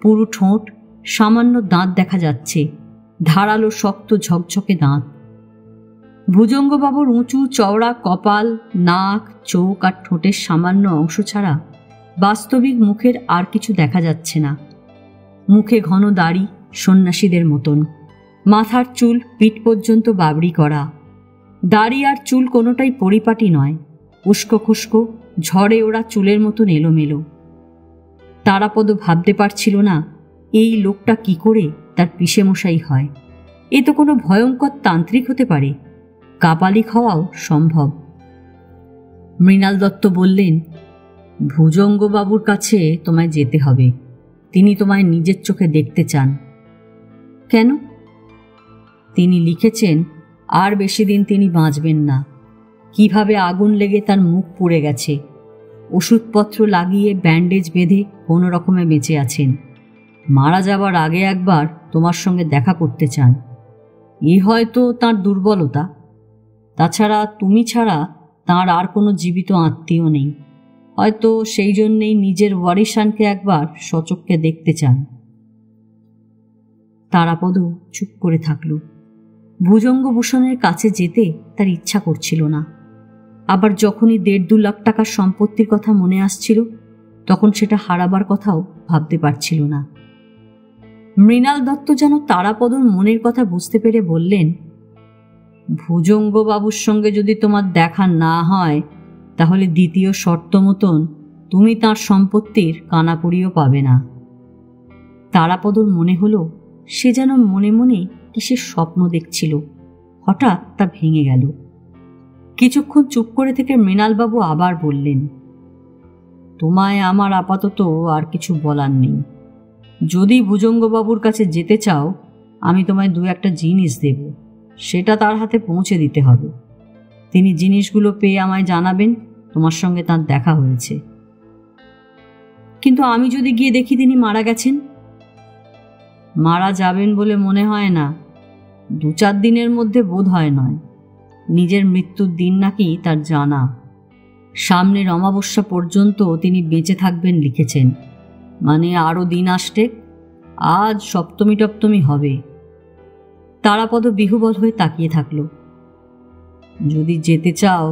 পুরু ঠোঁট, সামান্য দাঁত দেখা যাচ্ছে, ধারালো শক্ত ঝকঝকে দাঁত। ভুজঙ্গবাবুর উঁচু চওড়া কপাল, নাক, চোখ আর ঠোঁটের সামান্য অংশ ছাড়া বাস্তবিক মুখের আর কিছু দেখা যাচ্ছে না। মুখে ঘন দাড়ি, সন্ন্যাসীদের মতন। মাথার চুল পিঠ পর্যন্ত বাবরি করা। দাড়ি আর চুল কোনোটাই পরিপাটি নয়, উস্কো খুস্কো, ঝড়ে ওরা চুলের মতন এলোমেলো। তারাপদ ভাবতে পারছিল না এই লোকটা কি করে তার পিসেমশাই হয়। এ তো কোনো ভয়ঙ্কর তান্ত্রিক হতে পারে, কাপালিক হওয়াও সম্ভব। মৃণাল দত্ত বললেন, ভুজঙ্গবাবুর কাছে তোমায় যেতে হবে, তিনি তোমায় নিজের চোখে দেখতে চান। কেন? তিনি লিখেছেন আর বেশি দিন তিনি বাঁচবেন না। কিভাবে আগুন লেগে তার মুখ পুড়ে গেছে, ওষুধপত্র লাগিয়ে ব্যান্ডেজ বেঁধে কোনো রকমে বেঁচে আছেন। মারা যাবার আগে একবার তোমার সঙ্গে দেখা করতে চান। এ হয়তো তাঁর দুর্বলতা। তাছাড়া তুমি ছাড়া তাঁর আর কোনো জীবিত আত্মীয় নেই। হয়তো সেই জন্যেই নিজের ওয়ারিশানকে একবার সচক্ষে দেখতে চান। তারাপদ চুপ করে থাকল। ভুজঙ্গভূষণের কাছে যেতে তার ইচ্ছা করছিল না। আবার যখনই 1.5-2 লাখ টাকার সম্পত্তির কথা মনে আসছিল তখন সেটা হারাবার কথাও ভাবতে পারছিল না। মৃণাল দত্ত যেন তারাপদর মনের কথা বুঝতে পেরে বললেন, ভুজঙ্গবাবুর সঙ্গে যদি তোমার দেখা না হয় তাহলে দ্বিতীয় শর্ত মতন তুমি তাঁর সম্পত্তির কানাকড়িও পাবে না। তারাপদর মনে হলো সে যেন মনে মনে কিসের স্বপ্ন দেখছিল। হঠাৎ তা ভেঙে গেল। কিছুক্ষণ চুপ করে থেকে মৃণালবাবু আবার বললেন, তোমায় আমার আপাতত আর কিছু বলার নেই। যদি ভুজঙ্গবাবুর কাছে যেতে চাও, আমি তোমায় 2-1টা জিনিস দেব, সেটা তার হাতে পৌঁছে দিতে হবে। তিনি জিনিসগুলো পেয়ে আমায় জানাবেন তোমার সঙ্গে তার দেখা হয়েছে। কিন্তু আমি যদি গিয়ে দেখি তিনি মারা গেছেন? মারা যাবেন বলে মনে হয় না। 2-4 দিনের মধ্যে বোধ হয় নয়। নিজের মৃত্যুর দিন নাকি তার জানা। সামনের অমাবস্যা পর্যন্ত তিনি বেঁচে থাকবেন লিখেছেন। মানে আরও দিন আসতে, আজ সপ্তমী টপ্তমী হবে। তারাপদ বিহুবল হয়ে তাকিয়ে থাকল। যদি যেতে চাও,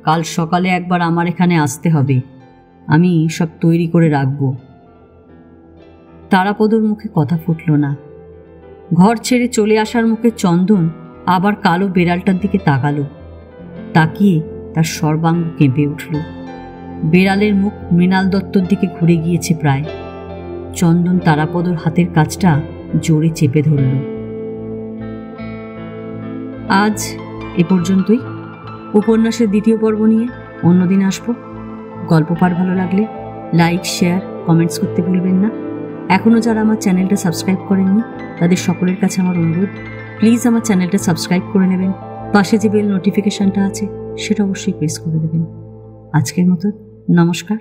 কাল সকালে একবার আমার এখানে আসতে হবে। আমি সব তৈরি করে রাখব। তারাপদর মুখে কথা ফুটল না। ঘর ছেড়ে চলে আসার মুখে চন্দন আবার কালো বেড়ালটার দিকে তাকালো। তাকিয়ে তার সর্বাঙ্গ কেঁপে উঠল। বেড়ালের মুখ মৃণাল দত্তর দিকে ঘুরে গিয়েছে প্রায়। চন্দন তারাপদর হাতের কাজটা জোরে চেপে ধরল। আজ এ পর্যন্তই। উপন্যাসের 2য় পর্ব নিয়ে অন্যদিন আসবো। গল্প পাঠ ভালো লাগলে লাইক, শেয়ার, কমেন্টস করতে ভুলবেন না। এখনও যারা আমার চ্যানেলটা সাবস্ক্রাইব করেননি তাদের সকলের কাছে আমার অনুরোধ, প্লিজ আমার চ্যানেলটা সাবস্ক্রাইব করে নেবেন। পাশে যে বেল নোটিফিকেশনটা আছে সেটা অবশ্যই প্রেস করে দেবেন। আজকের মতো নমস্কার।